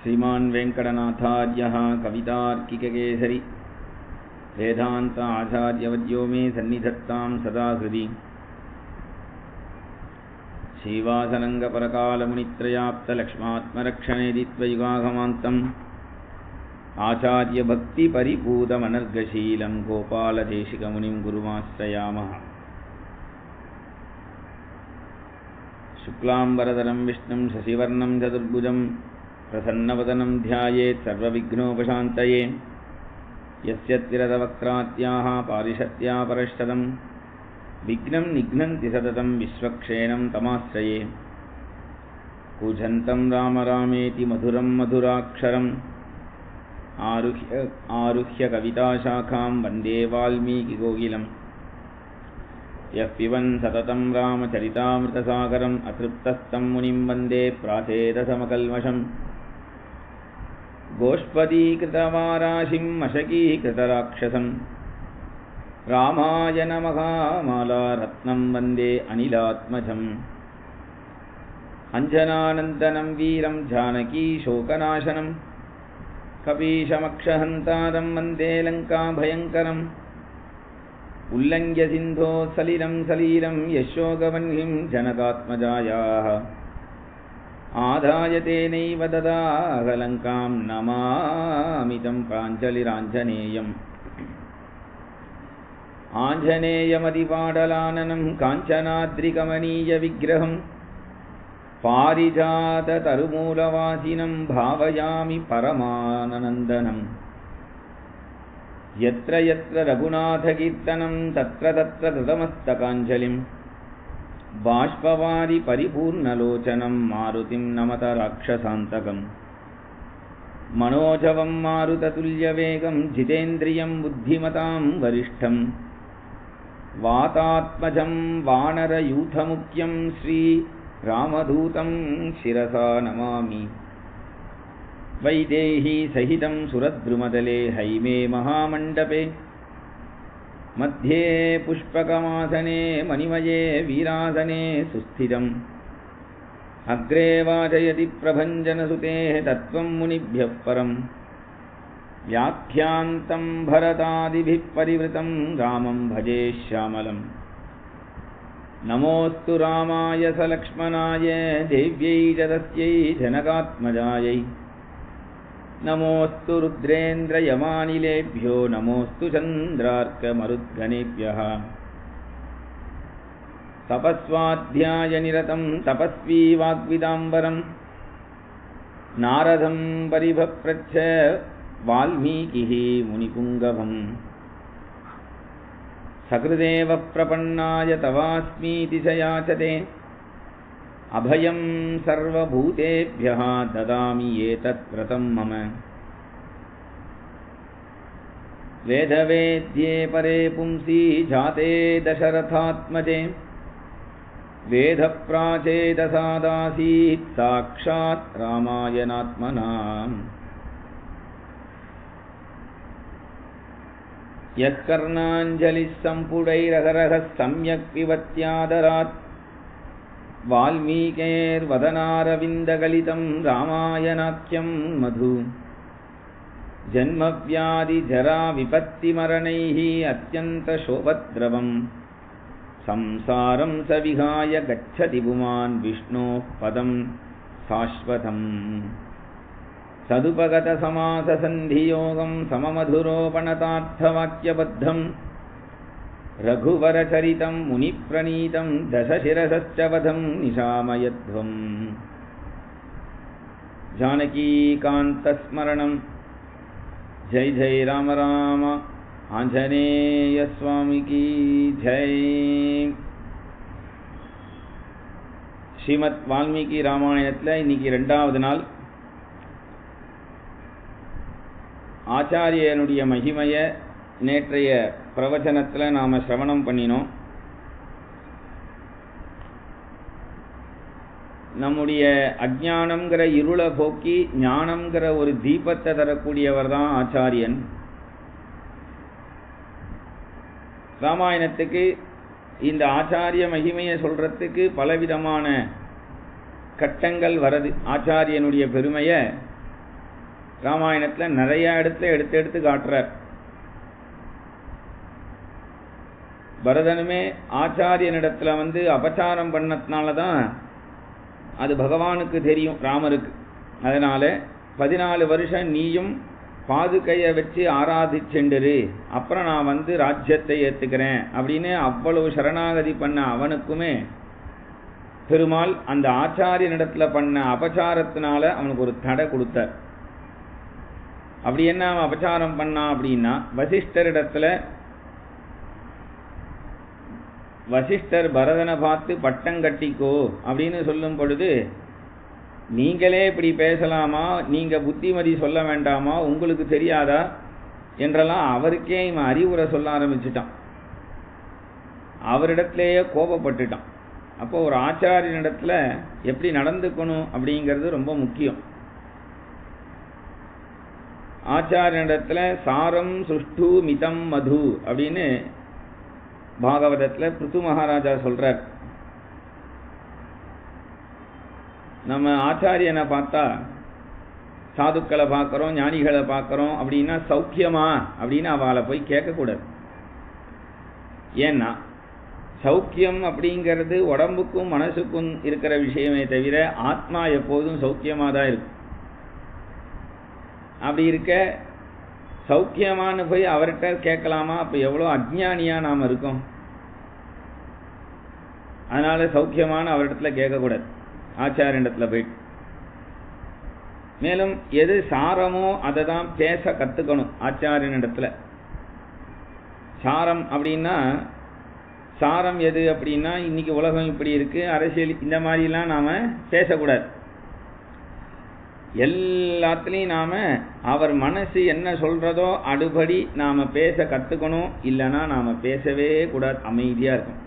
श्रीमान् वेंकटनाथार्यः कवितार्किककेसरी वेदांत आचार्यवर्यो मे सन्निधत्तां सदा हृदि श्रीवासरङ्गपरकालमुनित्रयाप्तलक्ष्मात्मरक्षणेदित्वयुगागमान्तम् आचार्यभक्तिपरिपूतमनर्गशीलं गोपालदेशिकमुनिं गुरुमाश्रयामः। शुक्लाम्बरधरं विष्णुं शशिवर्णं चतुर्भुजं प्रसन्नवदनं ध्यायेत् सर्वविघ्नोपशान्तये। यस्य तिरतवक्त्रात्याः पारिषत्या परश्चदं विघ्नं निघ्नन्ति सततं विश्वक्षेणं तमाश्रये। कूजन्तं राम रामेति मधुरं मधुराक्षरम् आरुह्य कविताशाखां वन्दे वाल्मीकिकोकिलम्। यः पिबन् सततं रामचरितामृतसागरम् अतृप्तस्तं मुनिं वन्दे प्राचेदसमकल्मषम्। गोष्पदीकृतवाराशिं मशकीकृतराक्षसं रामायणमहामालारत्नं वन्दे अनिलात्मजम्। अञ्जनानन्दनं वीरं जानकीशोकनाशनं कपीशमक्षहन्तारं वन्दे लङ्काभयङ्करम्। उल्लङ्घ्य सिन्धो सलिलं सलीलं यशोगवह्निं जनकात्मजायाः आदाय तेनैव ददाह लङ्कां नमामि तं प्राञ्जलिराञ्जनेयम्। आञ्जनेयमतिपाटलाननं काञ्चनाद्रिकमनीयविग्रहं पारिजाततरुमूलवासिनं भावयामि परमानन्दनं। यत्र यत्र रघुनाथकीर्तनं तत्र तत्र कृतमस्तकाञ्जलिं बाष्पवारि परिपूर्णलोचनं मारुतिं नमत राक्षसान्तकम्। मनोजवं मारुततुल्यवेगं जितेन्द्रियं बुद्धिमतां वरिष्ठं वातात्मजं वानरयूथमुख्यं श्रीरामदूतं शिरसा नमामि। वैदेही सहितं सुरद्रुमतले हैमे महामण्डपे मध्ये पुष्पकमासने मणिमये वीरासने सुस्थितम्। अग्रे वाचयति प्रभञ्जनसुतेः तत्त्वं मुनिभ्यः परम्। व्याख्यान्तं भरतादिभिः परिवृतं रामं भजे श्यामलम्। नमोऽस्तु रामाय सलक्ष्मणाय देव्यै च तस्यै जनकात्मजायै। नमोऽस्तु रुद्रेन्द्रयमानिलेभ्यो नमोऽस्तु चन्द्रार्कमरुद्गणेभ्यः। तपस्वाध्यायनिरतं तपस्वी वाग्विदाम्बरं नारदं परिभप्रच्छ वाल्मीकिः मुनिपुङ्गवम्। सकृदेव प्रपन्नाय तवास्मीति च याचते अभयं सर्वभूतेभ्यः ददामि एतत् व्रतं मम। वेदवेद्ये परे पुंसी जाते दशरथात्मजे वेदप्राचेदसादासीत् साक्षात् रामायणात्मना। यत्कर्णाञ्जलिः सम्पुटैरहरः सम्यक् पिबत्यादरात् वाल्मीकेर्वदनारविन्दगलितं रामायणाख्यं मधु। जन्मव्याधिजराविपत्तिमरणैः अत्यन्तशोभद्रवं संसारं स विहाय गच्छति पुमान् विष्णोः पदं शाश्वतम्। सदुपगतसमाससन्धियोगं सममधुरोपणतार्थवाक्यबद्धं रघुवरचरितं मुनिप्रणीतं दशशिरसश्च वधं निशामयध्वम्। जानकीकान्तस्मरणं जय जय राम राम आंजनेय स्वामी की जय। ஸ்ரீமத் வால்மீகி ராமாயணத்தில் இன்னைக்கு 2வது நாள். ஆச்சாரியனுடைய மகிமையை நேற்றைய பிரவச்சனத்தில் நாம் சிரவணம் பண்ணினோம். நம்முடைய அஜ்ஞானம்ங்கிற இருளை போக்கி ஞானம்ங்கிற ஒரு தீபத்தை தரக்கூடியவர் தான் ஆச்சாரியன். ராமாயணத்துக்கு இந்த ஆச்சாரிய மகிமையை சொல்றதுக்கு பலவிதமான கட்டங்கள் வரது. ஆச்சாரியனுடைய பெருமையை ராமாயணத்தில் நிறைய இடத்துல எடுத்து எடுத்து காட்டுறார். பரதனுமே ஆச்சாரியனிடத்தில் அபச்சாரம் பண்ணதுனால தான் அது பகவானுக்கு தெரியும், ராமருக்கு. அதனால் 14 வருஷம் நீயும் பாதுகையை வச்சு ஆராதிச்செண்டுரு, அப்புறம் நான் ராஜ்யத்தை ஏற்றுக்கிறேன் அப்படின்னு அவ்வளவு சரணாகதி பண்ண அவனுக்குமே பெருமாள் அந்த ஆச்சாரியனிடத்தில் பண்ண அபச்சாரத்தினால அவனுக்கு ஒரு தடை கொடுத்தார். அப்படி என்ன அவன் அபச்சாரம் பண்ணான் அப்படின்னா, வசிஷ்டர் பரதனை பார்த்து பட்டம் கட்டிக்கோ அப்படின்னு சொல்லும் பொழுது, நீங்களே இப்படி பேசலாமா, நீங்கள் புத்திமதி சொல்ல வேண்டாமா, உங்களுக்கு தெரியாதா என்றெல்லாம் அவருக்கே இவன் அறிவுரை சொல்ல ஆரம்பிச்சிட்டான். அவரிடத்திலேயே கோபப்பட்டுட்டான். அப்போ ஒரு ஆச்சாரியனிடத்தில் எப்படி நடந்துக்கணும் அப்படிங்கிறது ரொம்ப முக்கியம். ஆச்சாரியனிடத்தில் சாரம் சுஷ்டு மிதம் மது அப்படின்னு பாகவதத்தில் பிருத்து மகாராஜா சொல்றார். நம்ம ஆச்சாரியனை பார்த்தா, சாதுக்களை பார்க்குறோம், ஞானிகளை பார்க்குறோம் அப்படின்னா சௌக்கியமா அப்படின்னு அவளை போய் கேட்கக்கூடாது. ஏன்னா சௌக்கியம் அப்படிங்கிறது உடம்புக்கும் மனசுக்கும் இருக்கிற விஷயமே தவிர ஆத்மா எப்போதும் சௌக்கியமாக தான் இருக்கும். அப்படி இருக்க சௌக்கியமானு போய் அவர்கிட்ட கேட்கலாமா? அப்போ எவ்வளோ அஜ்ஞானியாக நாம் இருக்கோம். அதனால் சௌக்கியமான அவரிடத்துல கேட்கக்கூடாது, ஆச்சாரியனிடத்தில் போயிட்டு. மேலும் எது சாரமோ அதை தான் பேச கற்றுக்கணும் ஆச்சாரியனிடத்தில். சாரம் அப்படின்னா, சாரம் எது அப்படின்னா, இன்னைக்கு உலகம் இப்படி இருக்குது, அரசியல் இந்த மாதிரிலாம் நாம் பேசக்கூடாது. எல்லாத்துலேயும் நாம் அவர் மனசு என்ன சொல்கிறதோ அடுபடி நாம் பேச கற்றுக்கணும். இல்லைன்னா நாம் பேசவே கூடாது, அமைதியாக இருக்கும்.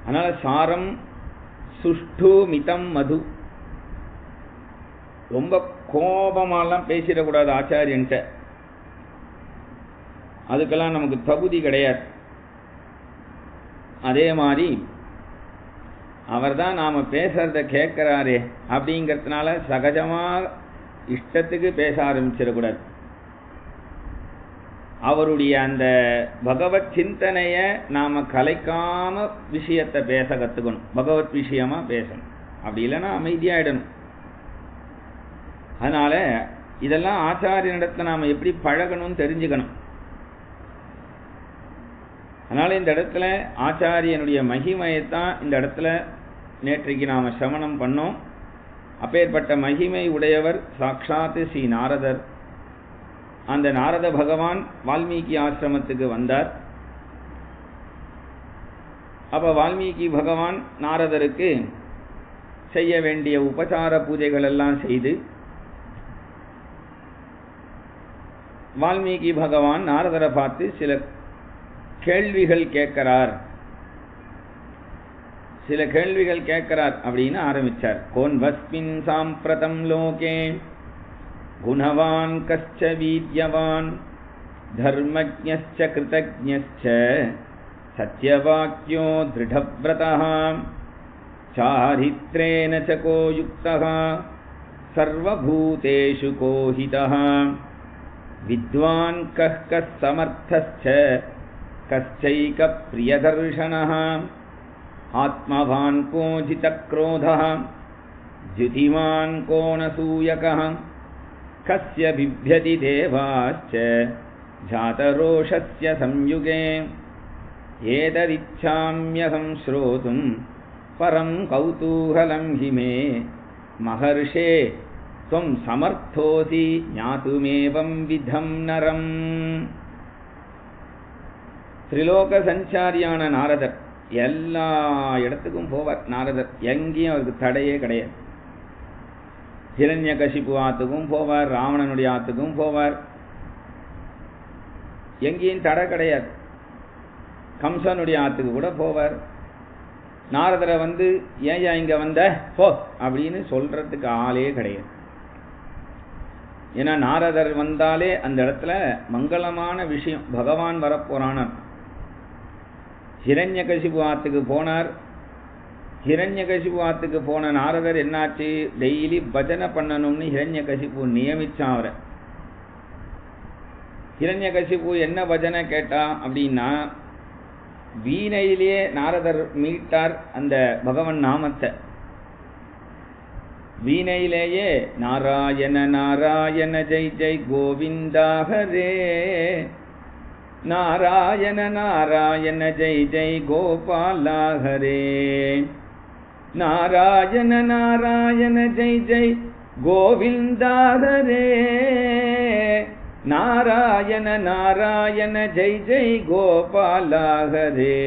அதனால் சாரம் சுஷ்டு மிதம் மது, ரொம்ப கோபமாலாம் பேசிடக்கூடாது ஆச்சாரியன்ட்ட. அதுக்கெல்லாம் நமக்கு தகுதி கிடையாது. அதே மாதிரி அவர் தான் நாம் பேசுறத கேட்குறாரே அப்படிங்கிறதுனால சகஜமாக இஷ்டத்துக்கு பேச ஆரம்பிச்சிடக்கூடாது. அவருடைய அந்த பகவத் சிந்தனையை நாம் கலைக்காம விஷயத்தை பேச கற்றுக்கணும், பகவத் விஷயமாக பேசணும். அப்படி இல்லைன்னா அமைதியாகிடணும். அதனால் இதெல்லாம் ஆச்சாரியனிடத்தில் நாம் எப்படி பழகணும்னு தெரிஞ்சுக்கணும். அதனால் இந்த இடத்துல ஆச்சாரியனுடைய மகிமையைத்தான் இந்த இடத்துல நேற்றைக்கு நாம் சிரவணம் பண்ணோம். அப்பேற்பட்ட மகிமை உடையவர் சாக்ஷாத் ஸ்ரீ நாரதர். அந்த நாரத பகவான் வால்மீகி ஆசிரமத்துக்கு வந்தார். அப்போ வால்மீகி பகவான் நாரதருக்கு செய்ய வேண்டிய உபசார பூஜைகள் எல்லாம் செய்து, வால்மீகி பகவான் நாரதரை பார்த்து சில கேள்விகள் கேட்கிறார் அப்படின்னு ஆரம்பிச்சார். கோன்வஸ்மின் சாம்பிரதம் லோகே குணவான் கஷ்ச வீர்யவான் தர்மஜ்ஞஸ்ச கிருதஜ்ஞஸ்ச சத்யவாக்யோ திருடவ்ரதः சாரித்ரேன ச கோ யுக்தः சர்வபூதேஷு கோஹிதः வித்வான் கः சமர்த்தஸ்ச கஸ்சைக பிரியதர்ஷனः ஆத்மவான் கோ ஜிதக்ரோதः ஜுதிமான் கோ நசூயகः கஸ்ய பிப்யதி தேவாஸ்ச ஜாதரோஷஸ்ய சம்யுகே ஏததிச்சாம்யகம் ஸ்ரோதும் பரம் கௌதூகலம் ஹி மே மகர்ஷே துவம் சமர்த்தோசி ஞாதுமேவம் விதம் நரம். திரிலோக சஞ்சாரியான நாரதர் எல்லா இடத்துக்கும் போவார். நாரதர் எங்கேயும் அவருக்கு தடையே கிடையாது. ஹிரண்யகசிபு ஆத்துக்கும் போவார், ராவணனுடைய ஆத்துக்கும் போவார், எங்கேயும் தடை கிடையாது. கம்சனுடைய ஆத்துக்கு கூட போவார். நாரதரை ஏன் இங்கே வந்த போ அப்படின்னு சொல்றதுக்கு ஆளே கிடையாது. ஏன்னா நாரதர் வந்தாலே அந்த இடத்துல மங்களமான விஷயம், பகவான் வரப்போறானார். ஹிரண்யகசிபு ஆத்துக்கு போனார். ஹிரண்யகசிபுவாத்துக்கு போன நாரதர் என்னாச்சு, டெய்லி பஜனை பண்ணணும்னு ஹிரண்யகசிபு நியமிச்சான் அவரை. ஹிரண்யகசிபு என்ன பஜனை கேட்டா அப்படின்னா, வீணையிலேயே நாரதர் மீட்டார் அந்த பகவன் நாமத்தை. வீணையிலேயே நாராயண நாராயண ஜெய் ஜெய் கோவிந்தா ஹரே, நாராயண நாராயண ஜெய் ஜெய் கோபாலா ஹரே, நாராயண நாராயண ஜெய் ஜெய் கோவிந்தா ஹரே, நாராயண நாராயண ஜெய் ஜெய் கோபாலா ஹரே,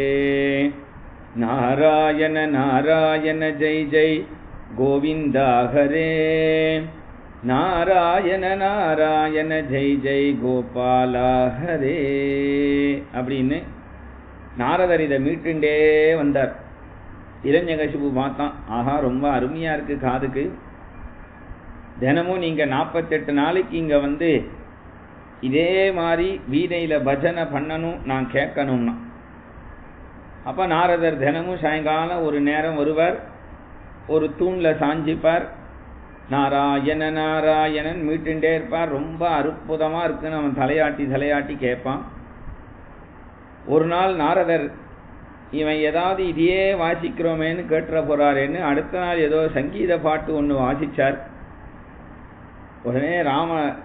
நாராயண நாராயண ஜெய் ஜெய் கோவிந்தா ஹரே, நாராயண நாராயண ஜெய் ஜெய் கோபாலா ஹரே அப்படின்னு நாரதர் இதை மீட்டுண்டே வந்தார். ஹிரண்யகசிபு பார்த்தான், ஆஹா ரொம்ப அருமையா இருக்கு காதுக்கு, தினமும் நீங்க 48 நாளைக்கு இங்க வந்து இதே மாதிரி வீணையில பஜனை பண்ணணும், நான் கேட்கணும்னா. அப்ப நாரதர் தினமும் சாயங்காலம் ஒரு நேரம் வருவார், ஒரு தூண்ல சாஞ்சிப்பார், நாராயண நாராயணன் மீட்டுண்டே இருப்பார். ரொம்ப அற்புதமா இருக்குன்னு அவன் தலையாட்டி தலையாட்டி கேட்பான். ஒரு நாள் நாரதர் இவன் ஏதாவது இதையே வாசிக்கிறோமேன்னு கேட்டுற போறாரேன்னு அடுத்த நாள் ஏதோ சங்கீத பாட்டு ஒன்று வாசிச்சார். உடனே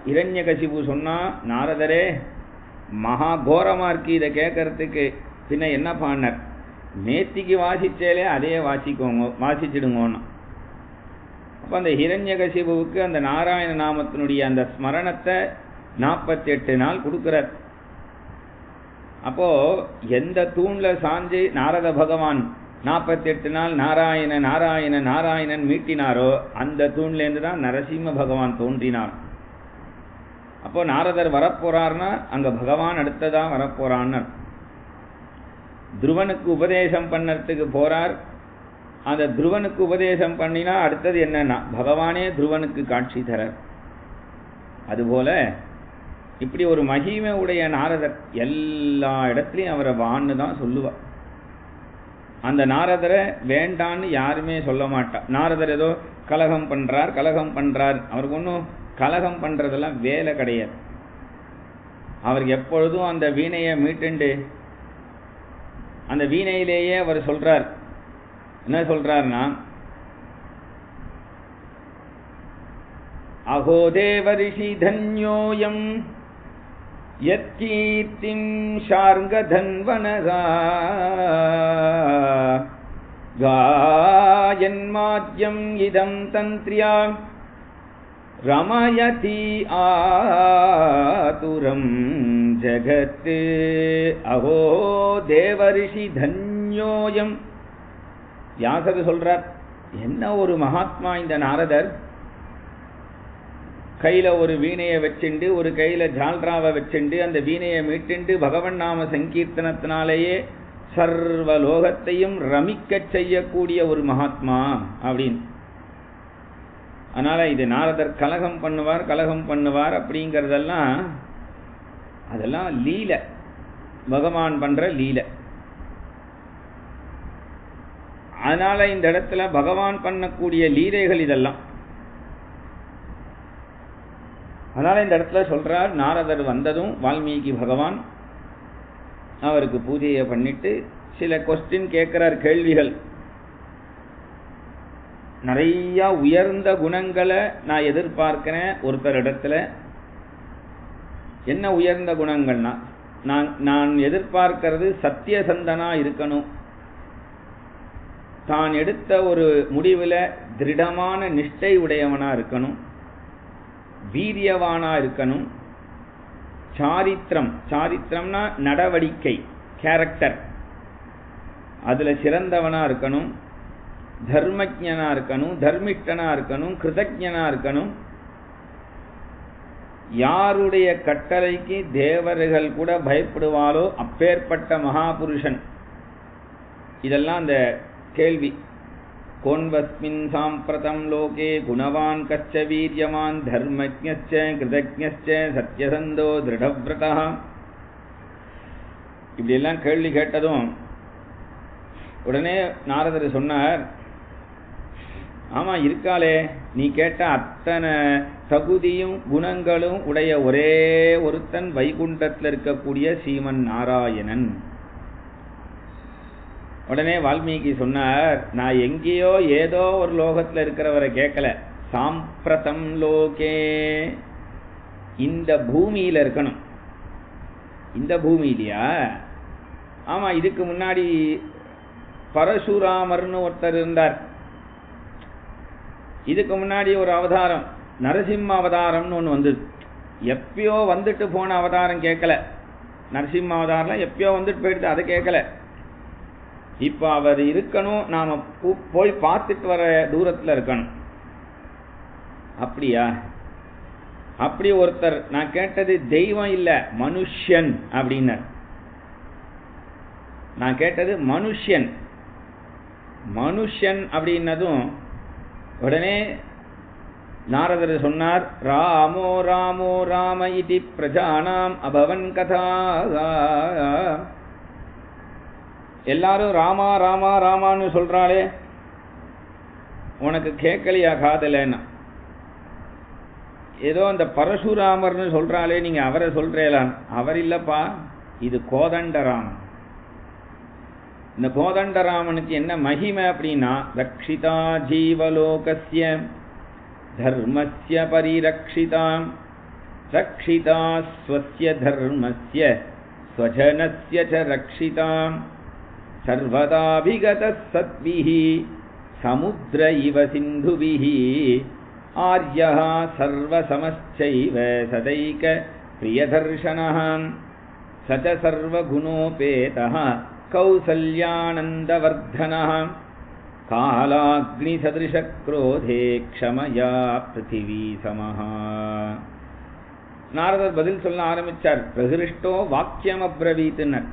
ஹிரண்யகசிபு சொன்னா, நாரதரே மகா கோரமா இருக்கு இதை கேட்கறதுக்கு, பின்ன என்ன பாடினார், நேத்திக்கு வாசிச்சேலே அதே வாசிச்சிடுங்கன்னு. அப்ப அந்த ஹிரண்யகசிபுவுக்கு அந்த நாராயண நாமத்தினுடைய அந்த ஸ்மரணத்தை 48 நாள் கொடுக்கிறார். அப்போ எந்த தூண்ல சாஞ்சு நாரத பகவான் 48 நாள் நாராயண நாராயண நாராயணன் மீட்டினாரோ அந்த தூண்லேருந்து தான் நரசிம்ம பகவான் தோன்றினார். அப்போ நாரதர் வரப்போறார்னா அங்க பகவான் அடுத்ததான் வரப்போறான்னு. துருவனுக்கு உபதேசம் பண்ணறதுக்கு போறார். அந்த துருவனுக்கு உபதேசம் பண்ணினா அடுத்தது என்னன்னா பகவானே துருவனுக்கு காட்சி தரார். அதுபோல இப்படி ஒரு மகிமை உடைய நாரதர் எல்லா இடத்துலையும் அவரை வான்னு தான் சொல்லுவார். அந்த நாரதரை வேண்டான்னு யாருமே சொல்ல மாட்டா. நாரதர் ஏதோ கலகம் பண்றார், அவருக்கு ஒன்றும் கலகம் பண்றதெல்லாம் வேலை கிடையாது. அவருக்கு எப்பொழுதும் அந்த வீணையை மீட்டுண்டு அந்த வீணையிலேயே அவர் சொல்றார். என்ன சொல்றார்னா, அகோ தேவரிஷி தன்யோயம் யத்கீர்த்திம் ஷார்ங்கதன்வனகா காயன்மாத்யம் இதம் தந்த்ரியா ரமயதி ஆதுரம் ஜகத். அஹோ தேவரிஷி தன்யோயம். வியாசர் சொல்றார், என்ன ஒரு மகாத்மா இந்த நாரதர். கையில ஒரு வீணையை வச்சுண்டு ஒரு கையில ஜால்ராவை வச்சுண்டு அந்த வீணையை மீட்டுண்டு பகவன் நாம சங்கீர்த்தனத்தினாலேயே சர்வ லோகத்தையும் ரமிக்க செய்யக்கூடிய ஒரு மகாத்மா அப்படின்னு. அதனால இது நாரதர் கலகம் பண்ணுவார் அப்படிங்கிறதெல்லாம் அதெல்லாம் லீலை, பகவான் பண்ற லீலை. அதனால இந்த இடத்துல பகவான் பண்ணக்கூடிய லீலைகள் இதெல்லாம். அதனால இந்த இடத்துல சொல்றார், நாரதர் வந்ததும் வால்மீகி பகவான் அவருக்கு பூஜையை பண்ணிட்டு சில கொஸ்டின் கேட்கிறார், கேள்விகள். நிறைய உயர்ந்த குணங்களை நான் எதிர்பார்க்கிறேன் ஒருத்தர் இடத்துல. என்ன உயர்ந்த குணங்கள்னா, நான் எதிர்பார்க்கிறது சத்தியசந்தனா இருக்கணும், தான் எடுத்த ஒரு முடிவில் திருடமான நிஷ்டை உடையவனா இருக்கணும், வீரியவானா இருக்கணும், சாரித்திரம்னா நடவடிக்கை, கேரக்டர், அதுல சிறந்தவனா இருக்கணும், தர்மஜனா இருக்கணும், தர்மிஷ்டனா இருக்கணும், கிருதஜனா இருக்கணும், யாருடைய கட்டளைக்கு தேவர்கள் கூட பயப்படுவாளோ அப்பேற்பட்ட மகாபுருஷன். இதெல்லாம் அந்த கேள்வி. கோன்வஸ்மின் சாம்பிரதம் லோகே குணவான் கச்ச வீரியமான் தர்மஜ்ஞஸ்ச கிருதஜ்ஞஸ்ச சத்யசந்தோ திருடவ்ரதா. இப்படி எல்லாம் கேள்வி கேட்டதும் உடனே நாரதர் சொன்னார், ஆமா இருக்காளே, நீ கேட்ட அத்தனை தகுதியும் குணங்களும் உடைய ஒரே ஒருத்தன் வைகுண்டத்தில் இருக்கக்கூடிய ஸ்ரீமன் நாராயணன். உடனே வால்மீகி சொன்னார், நான் எங்கேயோ ஏதோ ஒரு லோகத்தில் இருக்கிறவரை கேட்கல, சாம்பிரதம் லோகே, இந்த பூமியில இருக்கணும். இந்த பூமியிலையா? ஆமா, இதுக்கு முன்னாடி பரசுராமர்னு ஒருத்தர் இருந்தார். இதுக்கு முன்னாடி ஒரு அவதாரம் நரசிம்ம அவதாரம்னு ஒன்று வந்தது. எப்பயோ வந்துட்டு போன அவதாரம் கேட்கல. நரசிம்ம அவதாரம் எப்பயோ வந்துட்டு போயிடுது, அதை கேட்கல. இப்போ அவர் இருக்கணும், நாம போய் பார்த்துட்டு வர தூரத்தில் இருக்கணும். அப்படியா? அப்படி ஒருத்தர். நான் கேட்டது தெய்வம் இல்லை, மனுஷன் அப்படின்னார். நான் கேட்டது மனுஷன். மனுஷன் அப்படின்னதும் உடனே நாரதர் சொன்னார், ராமோ ராமோ ராம இதி பிரஜானாம் அபவன் கதா. எல்லாரும் ராமா ராமா ராமான்னு சொல்றாளே, உனக்கு கேட்கலையா காதலன்னா? ஏதோ அந்த பரசுராமர்னு சொல்றாளே, நீங்க அவரை சொல்றேலாம். அவர் இல்லப்பா, இது கோதண்டராமன். இந்த கோதண்டராமனுக்கு என்ன மகிமை அப்படின்னா, ரக்ஷிதா ஜீவலோகஸ்ய தர்மஸ்ய பரிரக்ஷிதாம் ரக்ஷிதா ஸ்வஸ்ய தர்மஸ்ய ஸ்வஜனஸ்ய ச ரக்ஷிதாம் சர்வதாபிகத சத்விஹி சமுத்ர இவ சிந்துவிஹி ஆர்யஹ சர்வசமஸ்சைவ சதைக பிரியதர்ஷனஹ சச சர்வகுணோபேதஹ கௌசல்யானந்தவர்தனஹ காலாக்னிசதிருஷக்ரோதே க்ஷமயா பிருத்திவி சமஹ. நாரதர் பதில் சொல்ல ஆரம்பிச்சார். பிரகிருஷ்டோ வாக்கியம் அப்ரவீத்துனர்.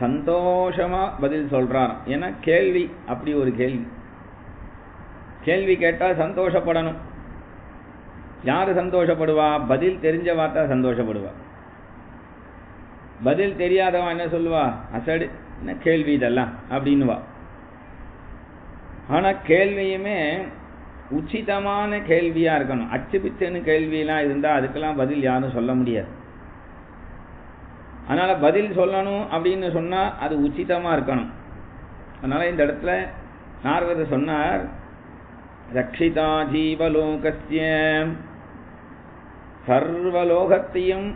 சந்தோஷமா பதில் சொல்றார். ஏன்னா கேள்வி அப்படி ஒரு கேள்வி. கேள்வி கேட்டா சந்தோஷப்படணும். யாரு சந்தோஷப்படுவா? பதில் தெரிஞ்சவா தான் சந்தோஷப்படுவா. பதில் தெரியாதவா என்ன சொல்லுவா? அசடு, என்ன கேள்வி இதெல்லாம் அப்படின்னுவா. ஆனா கேள்வியுமே உச்சிதமான கேள்வியா இருக்கணும். அச்சு பிச்சுன்னு கேள்வியெல்லாம் இருந்தா அதுக்கெல்லாம் பதில் யாரும் சொல்ல முடியாது. அதனால பதில் சொல்லணும் அப்படின்னு சொன்னா அது உச்சிதமா இருக்கணும். அதனால இந்த இடத்துல நாரதர் சொன்னார், ரக்ஷிதா ஜீவலோகஸ்ய, சர்வலோகத்தையும்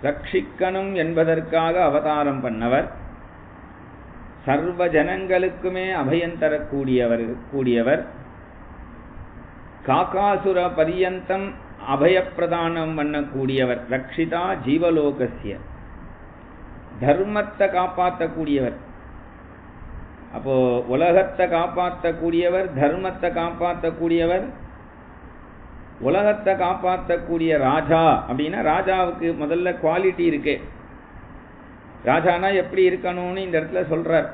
ரட்சிக்கணும் என்பதற்காக அவதாரம் பண்ணவர். சர்வ ஜனங்களுக்குமே அபயம் தரக்கூடியவர். காகாசுர பரியந்தம் அபயப்பிரதானம் பண்ணக்கூடியவர். ரக்ஷிதா ஜீவலோகஸ்ய, தர்மத்தை காப்பாற்றக்கூடியவர். அப்போ உலகத்தை காப்பாற்றக்கூடியவர், தர்மத்தை காப்பாற்றக்கூடியவர், உலகத்தை காப்பாற்றக்கூடிய ராஜா. அப்படின்னா ராஜாவுக்கு முதல்ல குவாலிட்டி இருக்கு. ராஜானா எப்படி இருக்கணும்னு இந்த இடத்துல சொல்றார்.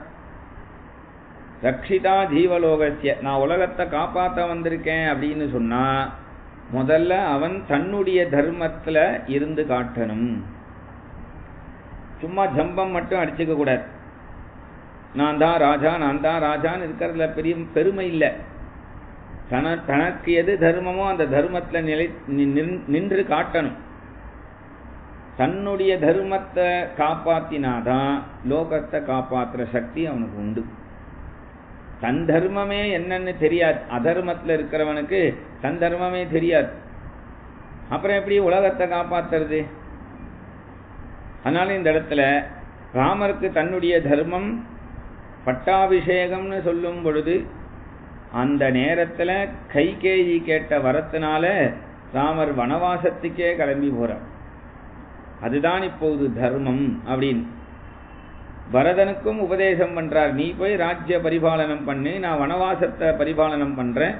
ரக்ஷிதா ஜீவலோகஸ்ய, நான் உலகத்தை காப்பாற்ற வந்திருக்கேன் அப்படின்னு சொன்னா முதல்ல அவன் தன்னுடைய தர்மத்துல இருந்து காட்டணும். சும்மா ஜம்பம் மட்டும் அடிச்சுக்க கூடாது. நான் தான் ராஜா, நான் தான் ராஜான்னு இருக்கிறதுல பெரிய பெருமை இல்லை. தனக்கு எது தர்மமோ அந்த தர்மத்துல நின்று காட்டணும். தன்னுடைய தர்மத்தை காப்பாத்தினாதான் லோகத்தை காப்பாற்றுற சக்தி அவனுக்கு உண்டு. தன் தர்மமே என்னன்னு தெரியாது. அதர்மத்தில் இருக்கிறவனுக்கு தன் தர்மமே தெரியாது. அப்புறம் எப்படி உலகத்தை காப்பாத்துறது? அதனால இந்த இடத்துல ராமருக்கு தன்னுடைய தர்மம் பட்டாபிஷேகம்னு சொல்லும் பொழுது அந்த நேரத்தில் கைகேயி கேட்ட வரத்தினால ராமர் வனவாசத்துக்கே கிளம்பி போறார். அதுதான் இப்போது தர்மம் அப்படின்னு பரதனுக்கும் உபதேசம் பண்றார். நீ போய் ராஜ்ய பரிபாலனம் பண்ணு, நான் வனவாசத்தை பரிபாலனம் பண்றேன்,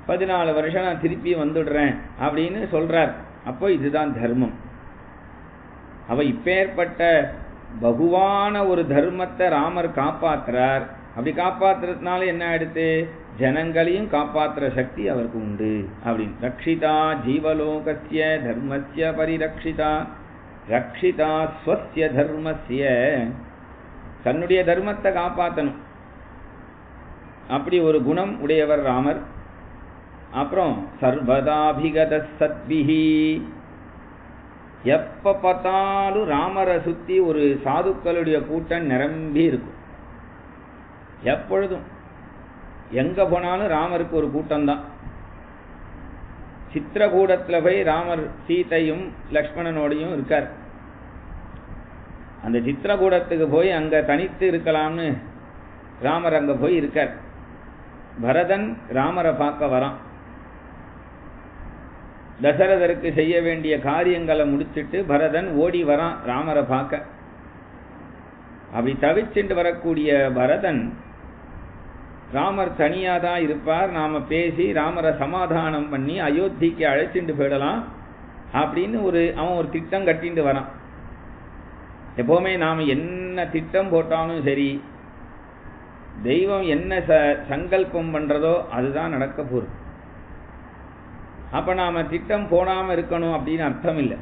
14 வருஷம் நான் திருப்பி வந்துடுறேன் அப்படின்னு சொல்றார். அப்போ இதுதான் தர்மம். அவ இப்பேற்பட்ட பகுவான ஒரு தர்மத்தை ராமர் காப்பாற்றுறார். அப்படி காப்பாற்றுறதுனால என்ன ஆயிடுத்து? ஜனங்களையும் காப்பாற்றுற சக்தி அவருக்கு உண்டு அப்படின்னு. ரக்ஷிதா ஜீவலோகஸ்ய தர்மஸ்ய பரிரக்ஷிதா ரக்ஷிதா ஸ்வஸ்ய தர்மஸ்ய, தன்னுடைய தர்மத்தை காப்பாற்றணும். அப்படி ஒரு குணம் உடையவர் ராமர். அப்புறம் சர்வதாபிகத சத்பிஹி, எப்ப பார்த்தாலும் ராமரை சுத்தி ஒரு சாதுக்களுடைய கூட்டம் நிரம்பி இருக்கும். எப்பொழுதும் எங்க போனாலும் ராமருக்கு ஒரு கூட்டம்தான். சித்திரகூடத்துல போய் ராமர் சீதையும் லக்ஷ்மணனோடையும் இருக்கார். அந்த சித்திரகூடத்துக்கு போய் அங்க தனித்து இருக்கலாம்னு ராமர் அங்க போய் இருக்கார். பரதன் ராமரை பார்க்க வரான். தசரதருக்கு செய்ய வேண்டிய காரியங்களை முடிச்சிட்டு பரதன் ஓடி வரான் ராமரை பார்க்க. அப்படி தவிச்சுட்டு வரக்கூடிய பரதன், ராமர் தனியா தான் இருப்பார், நாம பேசி ராமரை சமாதானம் பண்ணி அயோத்திக்கு அழைச்சிட்டு போயிடலாம் அப்படின்னு அவன் ஒரு திட்டம் கட்டிட்டு வரான். எப்பவுமே நாம என்ன திட்டம் போட்டாலும் சரி, தெய்வம் என்ன சங்கல்பம் பண்றதோ அதுதான் நடக்க போகுது. அப்ப நாம திட்டம் போடாம இருக்கணும் அப்படின்னு அர்த்தம் இல்லை.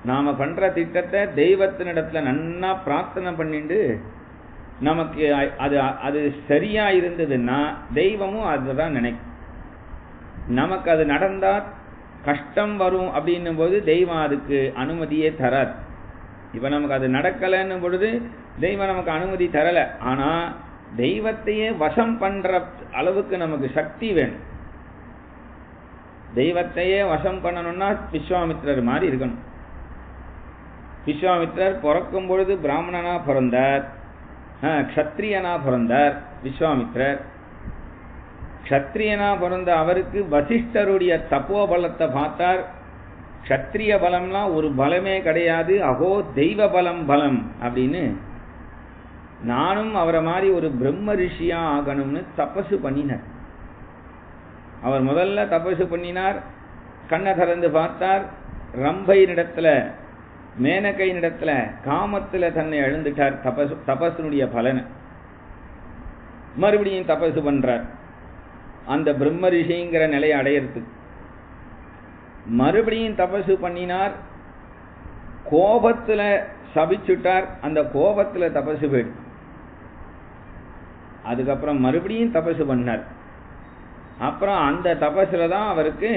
நாம பண்ற திட்டத்தை தெய்வத்தினிடத்துல நன்னா பிரார்த்தனை பண்ணிட்டு நமக்கு அது சரியா இருந்ததுன்னா தெய்வமும் அதுதான் நினைக்கும். நமக்கு அது நடந்தா கஷ்டம் வரும் அப்படின்னும் போது தெய்வம் அதுக்கு அனுமதியே தராது. இப்ப நமக்கு அது நடக்கலன்னு பொழுது தெய்வம் நமக்கு அனுமதி தரல. ஆனா தெய்வத்தையே வசம் பண்ற அளவுக்கு நமக்கு சக்தி வேணும். தெய்வத்தையே வசம் பண்ணணும்னா விஸ்வாமித்திரர் மாதிரி இருக்கணும். விஸ்வாமித்திரர் பிறக்கும் பொழுது பிராமணனா பிறந்தார், க்ஷத்ரியனா பிறந்தார். விஸ்வாமித்திரர் க்ஷத்ரியனா பிறந்த அவருக்கு வசிஷ்டருடைய தப்போபலத்தை பார்த்தார். க்ஷத்ரிய பலம்லாம் ஒரு பலமே கிடையாது, அகோ தெய்வ பலம் பலம் அப்படின்னு நானும் அவரை மாதிரி ஒரு பிரம்ம ரிஷியா ஆகணும்னு தபசு பண்ணினார். அவர் முதல்ல தபசு பண்ணினார். கண்ணை திறந்து பார்த்தார். ரம்பையினிடத்துல மேனகையினிடத்துல காமத்துல தன்னை எழுந்துட்டார். தபசுனுடைய பலனை மறுபடியும் தபசு பண்றார். அந்த பிரம்ம ரிஷிங்கிற நிலையை அடையறதுக்கு மறுபடியும் தபசு பண்ணினார். கோபத்துல சபிச்சுட்டார். அந்த கோபத்துல தபசு போயிடு. அதுக்கப்புறம் மறுபடியும் தபசு பண்ணார். அப்புறம் அந்த தபசுல தான் அவருக்கு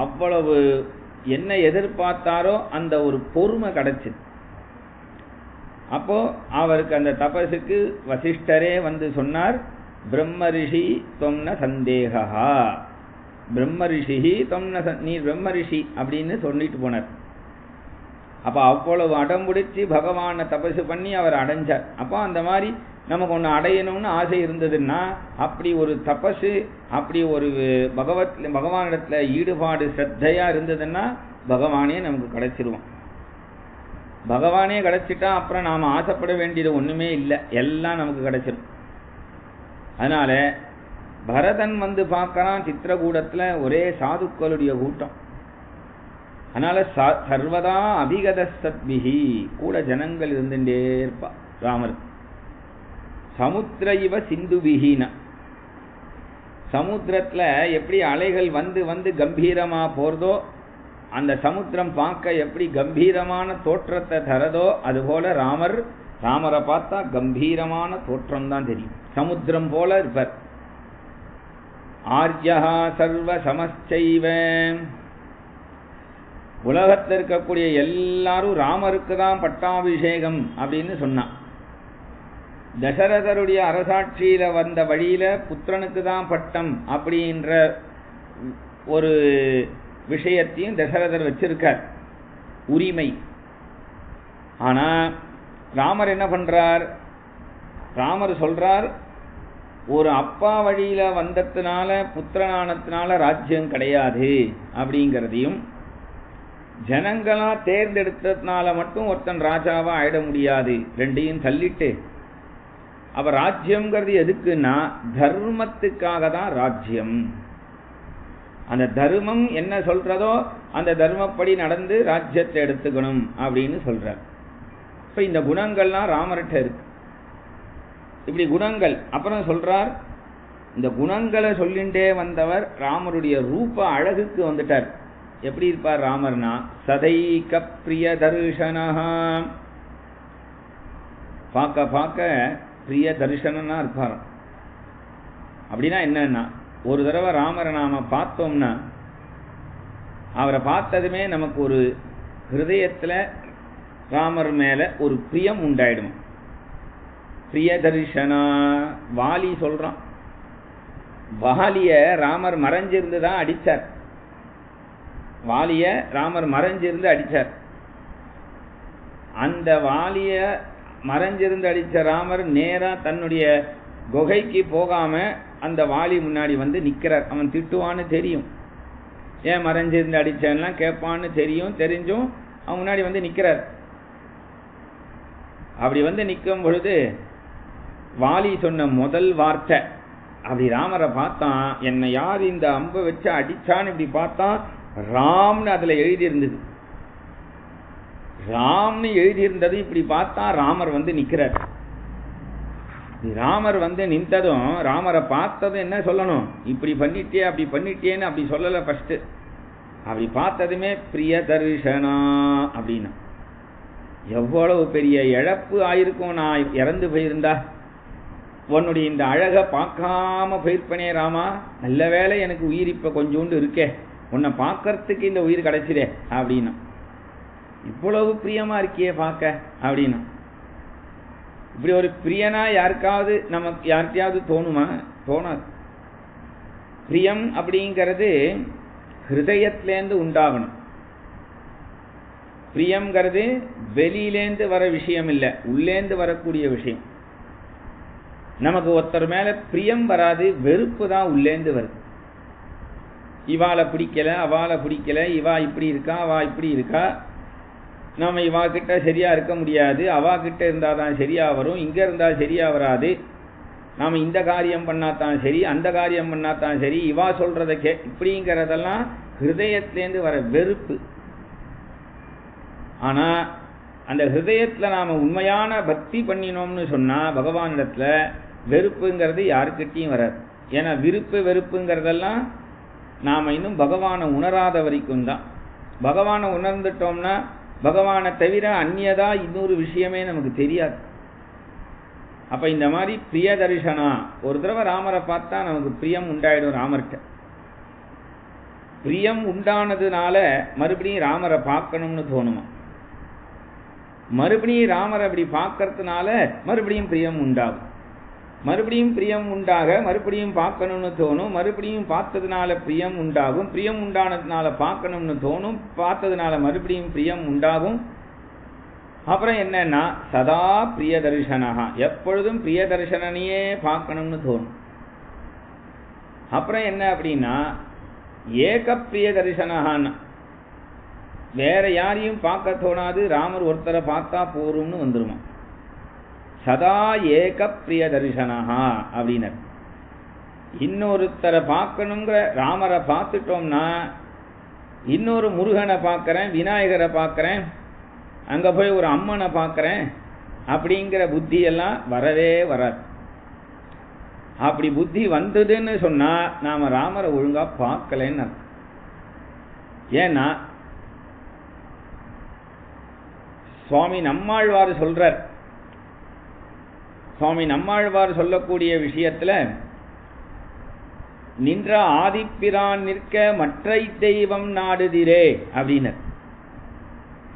அவ்வளவு என்ன எதிர்பார்த்தாரோ அந்த ஒரு பொறுமை கிடைச்சது. அப்போ அவருக்கு அந்த தபசுக்கு வசிஷ்டரே வந்து சொன்னார், பிரம்ம ரிஷி தொம்ன சந்தேகா, பிரம்ம ரிஷி தொம்ன, நீ பிரம்ம ரிஷி அப்படின்னு சொல்லிட்டு போனார். அப்ப அவ்வளவு அடம்பிடிச்சு பகவானை தபசு பண்ணி அவர் அடைஞ்சார். அப்போ அந்த மாதிரி நமக்கு ஒன்று அடையணும்னு ஆசை இருந்ததுன்னா அப்படி ஒரு தபசு, அப்படி ஒரு பகவானிடத்துல ஈடுபாடு ஸ்ரத்தையா இருந்ததுன்னா பகவானே நமக்கு கிடைச்சிருவோம். பகவானே கிடைச்சிட்டா அப்புறம் நாம ஆசைப்பட வேண்டியது ஒண்ணுமே இல்லை, எல்லாம் நமக்கு கிடைச்சிடும். அதனால பரதன் வந்து பார்க்கறான் சித்திரகூடத்துல ஒரே சாதுக்களுடைய கூட்டம். அதனால சர்வதா அபிகத சத்பிஹி, கூட ஜனங்கள் இருந்துட்டே இருப்பா ராமருக்கு. சமுத்திர இவ சிந்துபிஹின, சமுத்திரத்துல எப்படி அலைகள் வந்து வந்து கம்பீரமா போறதோ, அந்த சமுத்திரம் பார்க்க எப்படி கம்பீரமான தோற்றத்தை தரதோ அதுபோல ராமரை பார்த்தா கம்பீரமான தோற்றம் தான் தெரியும். சமுத்திரம் போல இருப்பார். ஆர்யா சர்வ சமச்சைவ, உலகத்தில் இருக்கக்கூடிய எல்லாரும் ராமருக்கு தான் பட்டாபிஷேகம் அப்படின்னு சொன்னான். தசரதருடைய அரசாட்சியில வந்த வழியில புத்திரனுக்கு தான் பட்டம் அப்படின்ற ஒரு விஷயத்தையும் தசரதர் வச்சிருக்கார், உரிமை. ஆனா ராமர் என்ன பண்றார்? ராமர் சொல்றார், ஒரு அப்பா வழியில வந்ததுனால புத்திரனானதுனால ராஜ்யம் கிடையாது அப்படிங்கிறதையும், ஜனங்களா தேர்ந்தெடுத்ததுனால மட்டும் ஒருத்தன் ராஜாவா ஆயிட முடியாது, ரெண்டையும் தள்ளிட்டு அப்ப ராஜ்யம்ங்கிறது எதுக்குன்னா தர்மத்துக்காக தான் ராஜ்யம். அந்த தர்மம் என்ன சொல்றதோ அந்த தர்மப்படி நடந்து ராஜ்யத்தை எடுத்துக்கணும் அப்படின்னு சொல்றார். இப்ப இந்த குணங்கள்லாம் ராமர்கிட்ட இருக்கு. இப்படி குணங்கள் அப்புறம் சொல்றார். இந்த குணங்களை சொல்லிண்டே வந்தவர் ராமருடைய ரூப அழகுக்கு வந்துட்டார். எப்படி இருப்பார் ராமர்னா, சதைக பிரிய தர்ஷனஹா, பார்க்க பார்க்க பிரிய தரிசனா இருப்பார். அப்படின்னா என்னன்னா, ஒரு தடவை ராமரை நாம பார்த்தோம்னா அவரை பார்த்ததுமே நமக்கு ஒரு ஹிருதயத்தில் ராமர் மேல ஒரு பிரியம் உண்டாயிடும். பிரிய தரிசனா. வாலி சொல்றான், வாலிய ராமர் மறைஞ்சிருந்து தான் அடிச்சார். வாலிய ராமர் மறைஞ்சிருந்து அடிச்சார். அந்த வாலிய மறைஞ்சிருந்து அடிச்ச ராமர் நேரா தன்னுடைய குகைக்கு போகாம அந்த வாலி முன்னாடி வந்து நிக்கிறார். அவன் திட்டுவான்னு தெரியும், ஏன் மறைஞ்சிருந்து அடிச்சேன்லாம் கேட்பான்னு தெரியும். தெரிஞ்சும் அவன் முன்னாடி வந்து நிக்கிறார். அப்படி வந்து நிற்கும் பொழுது வாலி சொன்ன முதல் வார்த்தை, அப்படி ராமரை பார்த்தான், என்னை யார் இந்த அம்பை வச்சு அடிச்சான்னு இப்படி பார்த்தான், ராம்னு அதுல எழுதியிருந்தது. ராம்னு எழுதியிருந்தது இப்படி பார்த்தா ராமர் வந்து நிக்கிறார். ராமர் வந்து நின்றதும் ராமரை பார்த்ததும் என்ன சொல்லணும், இப்படி பண்ணிட்டியே அப்படி பண்ணிட்டியேன்னு அப்படி சொல்லல. ஃபர்ஸ்ட் அப்படி பார்த்ததுமே பிரிய தரிசனா அப்படின்னா, எவ்வளவு பெரிய இழப்பு ஆயிருக்கும். நான் இறந்து போயிருந்தா உன்னுடைய இந்த அழகை பார்க்காம போயிருப்பனே ராமா, நல்ல வேளை எனக்கு உயிர் இப்ப கொஞ்சோண்டு இருக்கே, உன்னை பார்க்கறதுக்கு இந்த உயிர் கிடைச்சிடே அப்படின்னா. இவ்வளவு பிரியமா இருக்கியே பார்க்க அப்படின்னா. இப்படி ஒரு பிரியனா யாருக்காவது நமக்கு யாருக்கையாவது தோணுமா? தோணாது. பிரியம் அப்படிங்கிறது ஹிருதயத்திலேருந்து உண்டாகணும். பிரியம்ங்கிறது வெளியிலேந்து வர விஷயம் இல்லை, உள்ளேந்து வரக்கூடிய விஷயம். நமக்கு ஒருத்தர் மேல பிரியம் வராது, வெறுப்பு தான் உள்ளேந்து வருது. இவாளை பிடிக்கல, அவாளை பிடிக்கல, இவா இப்படி இருக்கா, அவா இப்படி இருக்கா, நம்ம இவா கிட்ட சரியா இருக்க முடியாது, அவா கிட்ட இருந்தால் தான் சரியா வரும், இங்க இருந்தா சரியா வராது, நாம இந்த காரியம் பண்ணாதான் சரி, அந்த காரியம் பண்ணாதான் சரி, இவா சொல்றத இப்படிங்கிறதெல்லாம் ஹிருதயத்திலேருந்து வர வெறுப்பு. ஆனா அந்த ஹிருதயத்துல நாம உண்மையான பக்தி பண்ணினோம்னு சொன்னா பகவானிடத்துல வெறுப்புங்கிறது யாருக்கிட்டையும் வராது. ஏன்னா விருப்பு வெறுப்புங்கிறதெல்லாம் நாம இன்னும் பகவானை உணராத வரைக்கும் தான். பகவானை உணர்ந்துட்டோம்னா பகவானை தவிர அந்நியதா இன்னொரு விஷயமே நமக்கு தெரியாது. அப்ப இந்த மாதிரி பிரிய தரிசனா, ஒரு தடவை ராமரை பார்த்தா நமக்கு பிரியம் உண்டாயிடும். ராமர்கிட்ட பிரியம் உண்டானதுனால மறுபடியும் ராமரை பார்க்கணும்னு தோணுமா, மறுபடியும் ராமரை அப்படி பார்க்கறதுனால மறுபடியும் பிரியம் உண்டாகும். மறுபடியும் பிரியம் உண்டாக மறுபடியும் பார்க்கணும்னு தோணும். மறுபடியும் பார்த்ததுனால பிரியம் உண்டாகும். பிரியம் உண்டானதுனால பார்க்கணும்னு தோணும். பார்த்ததுனால மறுபடியும் பிரியம் உண்டாகும். அப்புறம் என்னன்னா சதா பிரிய தரிசனஹா, எப்பொழுதும் பிரிய தரிசனையே பார்க்கணும்னு தோணும். அப்புறம் என்ன அப்படின்னா ஏக பிரிய தரிசனஹான்னு, வேற யாரையும் பார்க்க தோணாது, ராமர் ஒருத்தரை பார்த்தா போரும்னு வந்துருமா. சதா ஏக பிரிய தரிசனஹா அப்படின்னார். இன்னொருத்தரை பார்க்கணுங்கிற ராமரை பார்த்துட்டோம்னா இன்னொரு முருகனை பார்க்கறேன், விநாயகரை பார்க்கறேன், அங்க போய் ஒரு அம்மனை பார்க்கறேன் அப்படிங்கிற புத்தி எல்லாம் வரவே வராது. அப்படி புத்தி வந்ததுன்னு சொன்னா நாம ராமரை ஒழுங்கா பார்க்கலன்னு. ஏன்னா சுவாமி நம்மாழ்வார் சொல்றார். சுவாமி நம்மாழ்வார் சொல்லக்கூடிய விஷயத்துல நின்ற ஆதிப்பிரான் நிற்க மற்றை தெய்வம் நாடுதிரே அப்படின்னர்.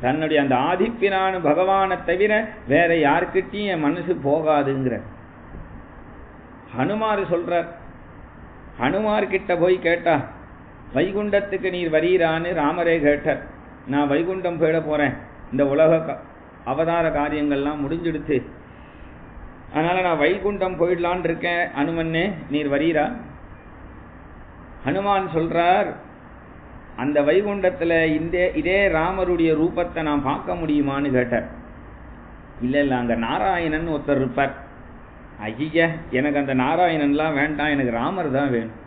தன்னுடைய அந்த ஆதிப்பிரான் பகவானை தவிர வேற யாருக்கிட்டையும் என் மனசு போகாதுங்கிற. ஹனுமார் சொல்றார். ஹனுமார் கிட்ட போய் கேட்டா வைகுண்டத்துக்கு நீர் வரீரான்னு ராமரே கேட்டார். நான் வைகுண்டம் போயிட போறேன், இந்த உலக அவதார காரியங்கள்லாம் முடிஞ்சிடுச்சு, அதனால நான் வைகுண்டம் போயிடலான் இருக்கேன், அனுமன்னே நீர் வரீரா? ஹனுமான் சொல்றார், அந்த வைகுண்டத்துல இதே ராமருடைய ரூபத்தை நான் பார்க்க முடியுமான்னு கேட்டார். இல்ல இல்ல, அங்க நாராயணன் ஒருத்தர் இருப்பார். ஐய, எனக்கு அந்த நாராயணன்லாம் வேண்டாம், எனக்கு ராமர் தான் வேணும்.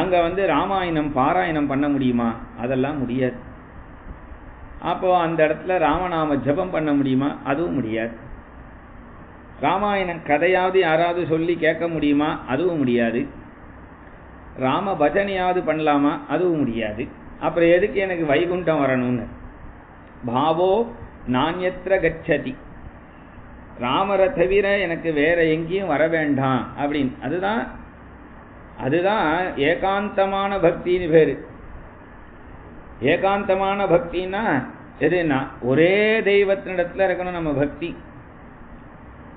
அங்க வந்து ராமாயணம் பாராயணம் பண்ண முடியுமா? அதெல்லாம் முடியாது. அப்போ அந்த இடத்துல ராமநாம ஜபம் பண்ண முடியுமா? அதுவும் முடியாது. ராமாயணம் கதையாவது யாராவது சொல்லி கேட்க முடியுமா? அதுவும் முடியாது. ராம பஜனையாவது பண்ணலாமா? அதுவும் முடியாது. அப்புறம் எதுக்கு எனக்கு வைகுண்டம் வரணும்னு? பாவோ நான்யத்ர கச்சதி. ராமரை தவிர எனக்கு வேற எங்கேயும் வர வேண்டாம் அப்படின்னு. அதுதான் ஏகாந்தமான பக்தின்னு பேரு. ஏகாந்தமான பக்தின்னா எதுன்னா ஒரே தெய்வத்தினிடத்துல இருக்கணும் நம்ம பக்தி.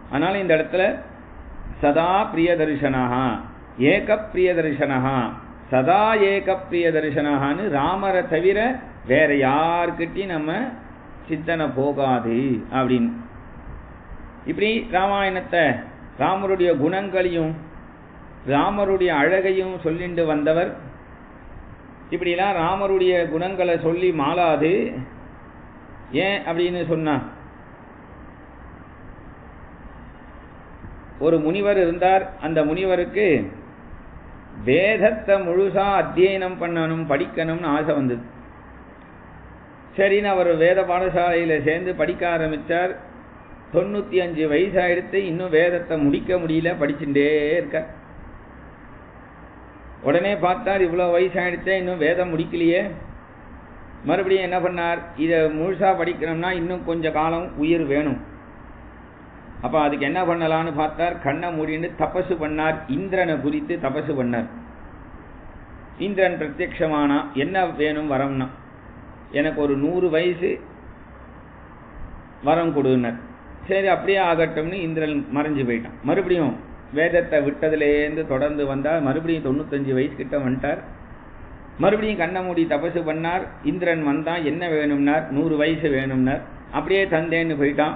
அதனால இந்த இடத்துல சதா பிரிய தரிசனஹா, ஏக பிரிய தரிசனஹா, சதா ஏக பிரிய தரிசனஹான்னு ராமரை தவிர வேற யாருக்கிட்டையும் நம்ம சிந்தனை போகாது அப்படின்னு. இப்படி ராமாயணத்தை ராமருடைய குணங்களையும் ராமருடைய அழகையும் சொல்லிட்டு வந்தவர். இப்படிலாம் ராமருடைய குணங்களை சொல்லி மாளாது. ஏன் அப்படின்னு சொன்னா, ஒரு முனிவர் இருந்தார். அந்த முனிவருக்கு வேதத்தை முழுசா அத்தியனம் பண்ணணும், படிக்கணும்னு ஆசை வந்தது. சரின்னு அவர் வேத பாடசாலையில சேர்ந்து படிக்க ஆரம்பிச்சார். 95 வயசாயிடுத்து, இன்னும் வேதத்தை முடிக்க முடியல, படிச்சுட்டே இருக்கார். உடனே பார்த்தார், இவ்வளோ வயசாயிடுச்சே இன்னும் வேதம் முடிக்கலையே. மறுபடியும் என்ன பண்ணார், இதை முழுசா படிக்கணும்னா இன்னும் கொஞ்ச காலம் உயிர் வேணும். அப்போ அதுக்கு என்ன பண்ணலான்னு பார்த்தார். கண்ணை மூடின்னு தபசு பண்ணார். இந்திரனை குறித்து தபசு பண்ணார். இந்திரன் பிரத்யக்ஷமானா, என்ன வேணும் வரம்னா, எனக்கு ஒரு 100 வயசு வரம் கொடுனார். சரி அப்படியே ஆகட்டும்னு இந்திரன் மறைஞ்சு போயிட்டான். மறுபடியும் வேதத்தை விட்டதுலேருந்து தொடர்ந்து வந்தார். மறுபடியும் 95 வயசு கிட்ட வந்துட்டார். மறுபடியும் கண்ணை மூடி தபசு பண்ணார். இந்திரன் வந்தான், என்ன வேணும்னார், 100 வயசு வேணும்னார். அப்படியே தந்தேன்னு போயிட்டான்.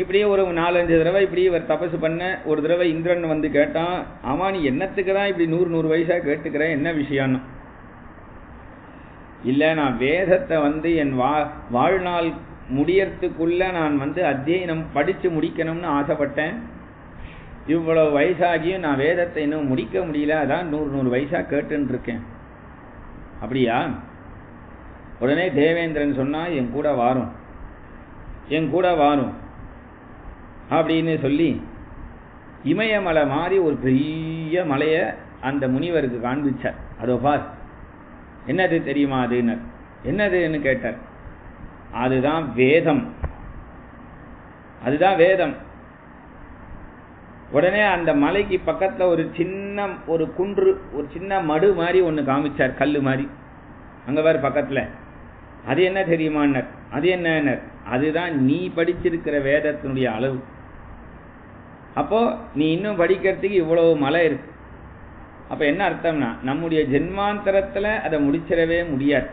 இப்படியே ஒரு 4-5 தடவை இப்படி இவர் தபசு பண்ண. ஒரு தடவை இந்திரன் வந்து கேட்டான், ஆமா நீ என்னத்துக்கு தான் இப்படி 100 வயசா கேட்டுக்கிறேன், என்ன விஷயம்னு. இல்லை, நான் வேதத்தை என் வாழ்நாள் முடியறதுக்குள்ள நான் அத்தியனம் படித்து முடிக்கணும்னு ஆசைப்பட்டேன். இவ்வளவு வயசாகியும் நான் வேதத்தை இன்னும் முடிக்க முடியல, அதான் 100 வயசா கேட்டுன்னு இருக்கேன். அப்படியா? உடனே தேவேந்திரன் சொன்னா, என் கூட வாரும் அப்படின்னு சொல்லி இமயமலை மாதிரி ஒரு பெரிய மலையை அந்த முனிவருக்கு காண்பிச்சார். அதோ பார், என்னது தெரியுமா அதுன்னு. என்னதுன்னு கேட்டார். அதுதான் வேதம். உடனே அந்த மலைக்கு பக்கத்துல ஒரு குன்று, ஒரு சின்ன மடு மாதிரி ஒன்று காமிச்சார், கல்லு மாதிரி. அங்க வேறு பக்கத்துல. அது என்ன தெரியுமான்னார். அது என்ன? அதுதான் நீ படிச்சிருக்கிற வேதத்தினுடைய அளவு. அப்போ நீ இன்னும் படிக்கிறதுக்கு இவ்வளவு மலை இருக்கு. அப்ப என்ன அர்த்தம்னா, நம்முடைய ஜென்மாந்தரத்துல அதை முடிச்சிடவே முடியாது.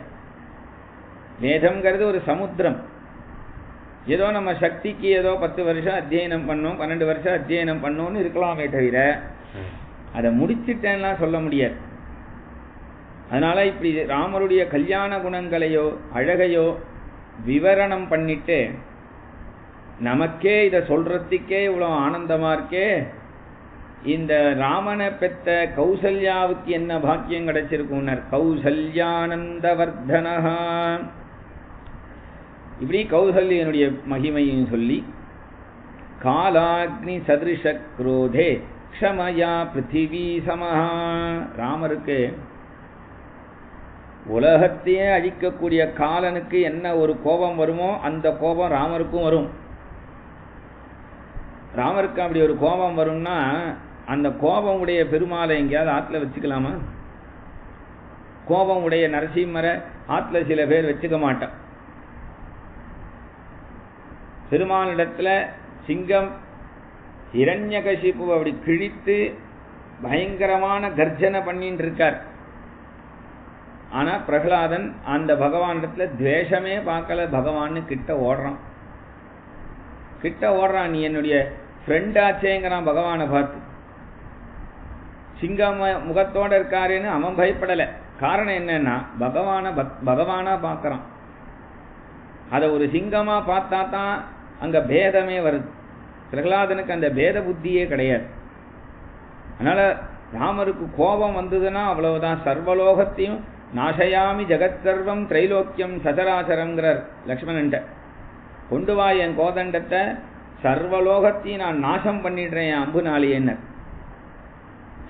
வேதம்ங்கிறது ஒரு சமுத்திரம். ஏதோ நம்ம சக்திக்கு ஏதோ 10 வருஷம் அத்தியனம் பண்ணோம், 12 வருஷம் அத்தியனம் பண்ணோம்னு இருக்கலாமே தவிர அதை முடிச்சிட்டேன்னா சொல்ல முடியாது. அதனால இப்படி ராமருடைய கல்யாண குணங்களையோ அழகையோ விவரணம் பண்ணிட்டு நமக்கே இதை சொல்றதுக்கே இவ்வளோ ஆனந்தமா இருக்கே. இந்த ராமனை பெற்ற கௌசல்யாவுக்கு என்ன பாக்கியம் கிடைச்சிருக்கும்னர். கௌசல்யானந்தவர்தனஹா. இப்படி கௌசல்யனுடைய மகிமையும் சொல்லி, காலாக்னி சதிருஷ குரோதே க்ஷமயா பிருத்திவி சமஹா. ராமருக்கு உலகத்தையே அழிக்கக்கூடிய காலனுக்கு என்ன ஒரு கோபம் வருமோ அந்த கோபம் ராமருக்கும் வரும். ராமருக்கு அப்படி ஒரு கோபம் வரும்னா, அந்த கோபம் உடைய பெருமாளை எங்கேயாவது ஆற்றுல வச்சுக்கலாமா? கோபம் உடைய நரசிம்மரை ஆற்றுல சில பேர் வச்சுக்க மாட்டான். பெருமானிடத்துல சிங்கம் இரண்யகசிப்பு அப்படி கிழித்து பயங்கரமான கர்ஜனை பண்ணிட்டு இருக்கார். ஆனா பிரகலாதன் அந்த பகவானிடத்துல துவேஷமே பார்க்கல. பகவான்னு கிட்ட ஓடுறான். நீ என்னுடைய ஃப்ரெண்டாச்சேங்கிறான் பகவானை பார்த்து. சிங்கம் முகத்தோட இருக்காருன்னு அவன் பயப்படலை. காரணம் என்னன்னா, பகவானா பார்க்கறான். அதை ஒரு சிங்கமா பார்த்தா தான் அங்க பேதமே வருது. பிரகலாதனுக்கு அந்த பேத புத்தியே கிடையாது. அதனால ராமருக்கு கோபம் வந்ததுன்னா அவ்வளவுதான். சர்வலோகத்தையும் நாசயாமி ஜெகத் சர்வம் திரைலோக்கியம் சசராசரங்கிறார் லக்ஷ்மணன்ட்ட. கொண்டு வா என் கோதண்டத்தை, சர்வலோகத்தையும் நான் நாசம் பண்ணிடுறேன் என் அம்பு நாளியன்னர்.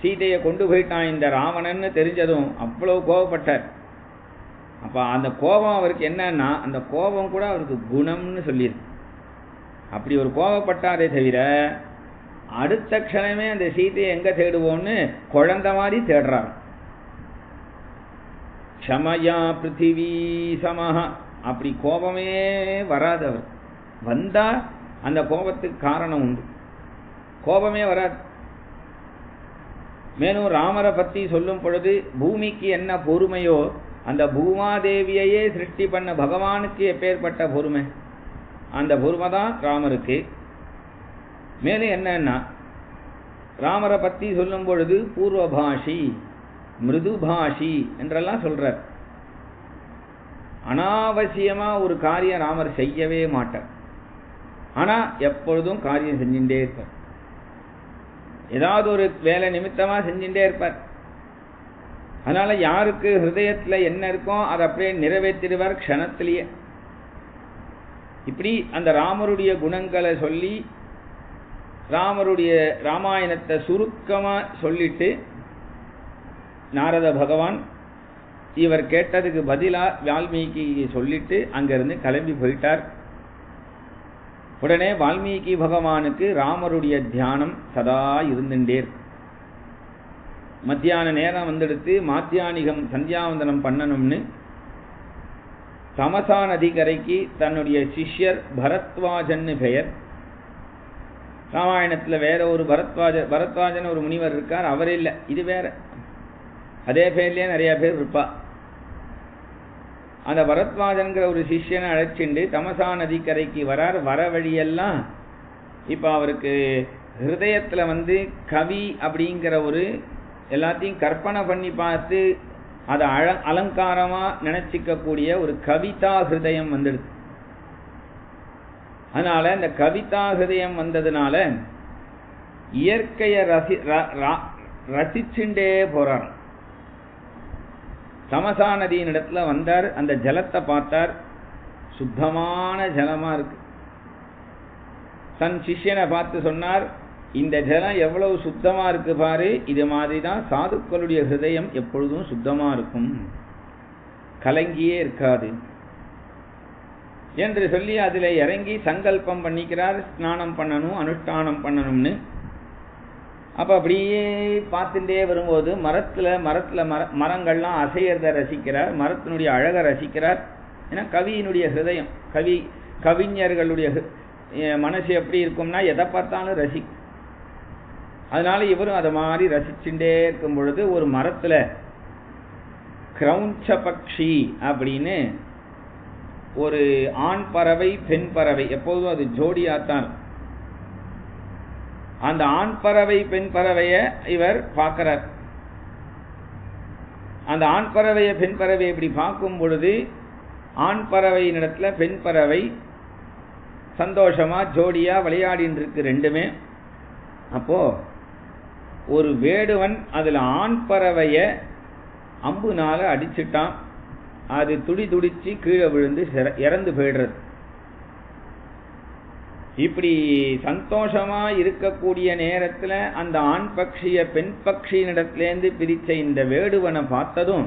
சீதையை கொண்டு போயிட்டான் இந்த ராவணன்னு தெரிஞ்சதும் அவ்வளவு கோபப்பட்டார். அப்ப அந்த கோபம் அவருக்கு என்னன்னா, அந்த கோபம் கூட அவருக்கு குணம்னு சொல்லியிருக்கு. அப்படி ஒரு கோபப்பட்டாரே தவிர அடுத்த க்ஷணமே அந்த சீதையை எங்க தேடுவோன்னு குழந்தை மாதிரி தேடுறார். க்ஷமயா பிருத்திவி சமஹா, அப்படி கோபமே வராது. அவர் வந்தா அந்த கோபத்துக்கு காரணம் உண்டு, கோபமே வராது. மேலும் ராமரை பத்தி சொல்லும் பொழுது பூமிக்கு என்ன பொறுமையோ அந்த பூமாதேவியையே சிருஷ்டி பண்ண பகவானுக்கு எப்பேற்பட்ட பொறுமை, அந்த பொறுமை தான் ராமருக்கு. மேலும் என்னன்னா ராமரை பத்தி சொல்லும் பொழுது பூர்வபாஷி மிருதுபாஷி என்றெல்லாம் சொல்றார். அனாவசியமா ஒரு காரியம் ராமர் செய்யவே மாட்டார், ஆனா எப்பொழுதும் காரியம் செஞ்சுட்டே இருப்பார். ஏதாவது ஒரு வேலை நிமித்தமா செஞ்சுட்டே இருப்பார். அதனால யாருக்கு ஹிருதயத்துல என்ன இருக்கோ அதை அப்படியே நிறைவேற்றிடுவார் க்ஷணத்திலேயே. இப்படி அந்த ராமருடைய குணங்களை சொல்லி ராமருடைய ராமாயணத்தை சுருக்கமா சொல்லிட்டு நாரத பகவான் இவர் கேட்டதுக்கு பதிலா வால்மீகி சொல்லிட்டு அங்கிருந்து கிளம்பி போயிட்டார். உடனே வால்மீகி பகவானுக்கு ராமருடைய தியானம் சதா இருந்துட்டே. மத்தியான நேரம் வந்துடுத்து மாத்தியானிகம் சந்தியாவந்தனம் பண்ணணும்னு தமசா நதிக்கரைக்கு தன்னுடைய சிஷ்யர் பரத்வாஜன்னு பெயர். ராமாயணத்துல வேற ஒரு பரத்வாஜன் ஒரு முனிவர் இருக்கார், அவர் இல்லை, இது வேற. அதே பேர்லயே நிறைய பேர் இருப்பா. அந்த பரத்வாஜன்கிற ஒரு சிஷ்யனை அழைச்சிண்டு தமசா நதிக்கரைக்கு வரார். வர வழியெல்லாம் இப்ப அவருக்கு ஹிருதயத்துல கவி அப்படிங்கிற ஒரு எல்லாத்தையும் கற்பனை பண்ணி பார்த்து அதை அலங்காரமா நினைச்சிக்க கூடிய ஒரு கவிதா ஹிருதயம் வந்துடுது. அதனால இந்த கவிதா ஹிருதயம் வந்ததுனால இயற்கையை ரசிச்சுண்டே போறார். தமசா நதியின் இடத்துல வந்தார், அந்த ஜலத்தை பார்த்தார், சுத்தமான ஜலமா இருக்கு. தன் சிஷ்யனை பார்த்து சொன்னார், இந்த ஜலம் எவ்வளவு சுத்தமா இருக்கு பாரு, இது மாதிரிதான் சாதுக்களுடைய ஹிருதயம் எப்பொழுதும் சுத்தமா இருக்கும், கலங்கியே இருக்காது என்று சொல்லி அதில் இறங்கி சங்கல்பம் பண்ணிக்கிறார், ஸ்நானம் பண்ணணும் அனுஷ்டானம் பண்ணணும்னு. அப்ப அப்படியே பார்த்துட்டே வரும்போது மரங்கள்லாம் அசையறத ரசிக்கிறார், மரத்தினுடைய அழகை ரசிக்கிறார். ஏன்னா கவியினுடைய ஹிருதயம், கவிஞர்களுடைய மனசு எப்படி இருக்கும்னா எதை பார்த்தாலும் ரசிக்கும். அதனால இவரும் அதை மாதிரி ரசிச்சுட்டே இருக்கும் பொழுது ஒரு மரத்துல கிரௌஞ்ச பக்ஷி அப்படின்னு ஒரு ஆண் பறவை பெண் பறவை, எப்போதும் அது ஜோடியாத்தான். அந்த ஆண் பறவை பெண் பறவைய இவர் பார்க்கிறார். அந்த ஆண் பறவைய பெண் பறவை இப்படி பார்க்கும் பொழுது ஆண் பறவையின் இடத்துல பெண் பறவை சந்தோஷமா ஜோடியா விளையாடின்னு இருக்கு ரெண்டுமே. அப்போ ஒரு வேடுவன் அதுல ஆண் பறவைய அம்புனால அடிச்சுட்டான். அது துடிச்சு கீழே விழுந்து இறந்து போயிடுறது. இப்படி சந்தோஷமா இருக்கக்கூடிய நேரத்துல அந்த ஆண் பட்சிய பெண் பட்சியினிடத்திலேருந்து பிரிச்ச இந்த வேடுவனை பார்த்ததும்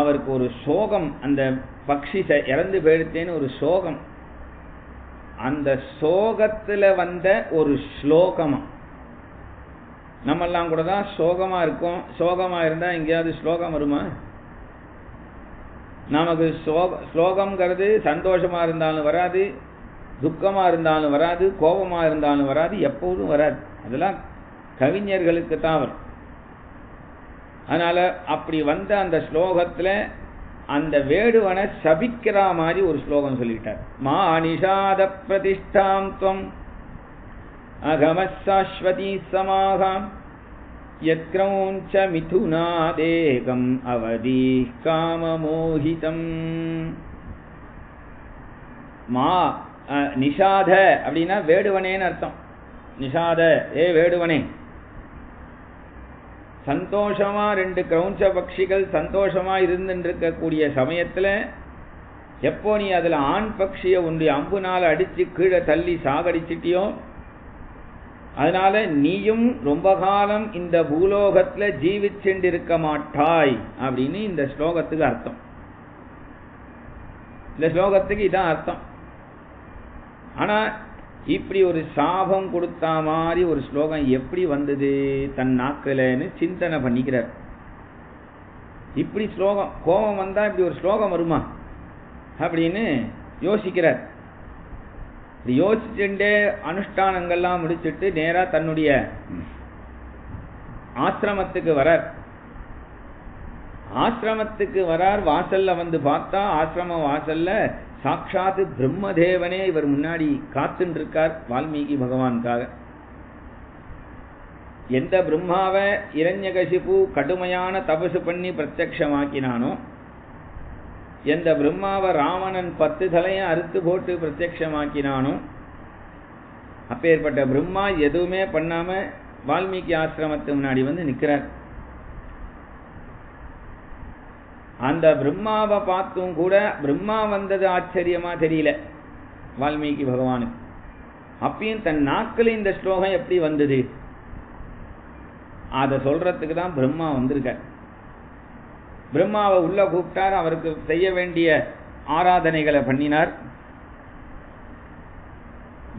அவருக்கு ஒரு சோகம், அந்த பட்சி இறந்து போயிடுத்தேன்னு ஒரு சோகம். அந்த சோகத்துல வந்த ஒரு ஸ்லோகமா, நம்மெல்லாம் கூட தான் சோகமா இருக்கும். சோகமா இருந்தா எங்கேயாவது ஸ்லோகம் வருமா? நமக்கு ஸ்லோகம்ங்கிறது சந்தோஷமா இருந்தாலும் வராது, துக்கமா இருந்தாலும் வராது, கோபமா இருந்தாலும் வராது, எப்போதும் வராது. அதெல்லாம் கவிஞர்களுக்கு தான் வரும். அதனால அப்படி வந்த அந்த ஸ்லோகத்துல அந்த வேடுவனை சபிக்கிற மாதிரி ஒரு ஸ்லோகம் சொல்லிட்டார். மா நிஷாத பிரதிஷ்டாம் துவம் அகமசாஸ்வதி சமாகம் யத்க்ரௌஞ்ச மிதுனாதேகம் அவதி காமமோஹிதம். மா நிஷாத அப்படின்னா வேடுவனேன்னு அர்த்தம். நிஷாத, ஏ வேடுவனே, சந்தோஷமா ரெண்டு கிரௌஞ்ச பட்சிகள் சந்தோஷமா இருந்துருக்கக்கூடிய சமயத்துல எப்போ நீ அதுல ஆண் பட்சிய உன்னுடைய அம்புனால அடிச்சு கீழே தள்ளி சாகடிச்சிட்டியோ, அதனால நீயும் ரொம்ப காலம் இந்த பூலோகத்துல ஜீவிச்சுண்டிருக்க மாட்டாய் அப்படின்னு இந்த ஸ்லோகத்துக்கு அர்த்தம். இந்த ஸ்லோகத்துக்கு இதான் அர்த்தம். ஆனால் இப்படி ஒரு சாபம் கொடுத்தா மாதிரி ஒரு ஸ்லோகம் எப்படி வந்தது தன் நாக்கில்னு சிந்தனை பண்ணிக்கிறார். இப்படி ஸ்லோகம் கோபம் வந்தால் இப்படி ஒரு ஸ்லோகம் வருமா அப்படின்னு யோசிக்கிறார். இப்படி யோசிச்சுட்டே அனுஷ்டானங்கள்லாம் முடிச்சுட்டு நேராக தன்னுடைய ஆசிரமத்துக்கு வரார். ஆசிரமத்துக்கு வரார். வாசல்ல வந்து பார்த்தா ஆசிரம வாசல்ல சாட்சாத்து பிரம்மதேவனே இவர் முன்னாடி காத்துன்னு இருக்கார் வால்மீகி பகவானுக்காக. எந்த பிரம்மாவை இரண்யகசிபு கடுமையான தபசு பண்ணி பிரத்யக்ஷமாக்கினானோ, எந்த பிரம்மாவை ராவணன் 10 தலையை அறுத்து போட்டு பிரத்யக்ஷமாக்கினானோ, அப்பேற்பட்ட பிரம்மா எதுவுமே பண்ணாம வால்மீகி ஆசிரமத்துக்கு முன்னாடி வந்து நிற்கிறார். அந்த பிரம்மாவை பார்த்தும் கூட பிரம்மா வந்தது ஆச்சரியமா தெரியல வால்மீகி பகவானுக்கு. அப்பயும் தன் நாக்கில் இந்த ஸ்லோகம் எப்படி வந்தது அதை சொல்றதுக்கு தான் பிரம்மா வந்திருக்கார். பிரம்மாவை உள்ள கூப்பிட்டார். அவருக்கு செய்ய வேண்டிய ஆராதனைகளை பண்ணினார்.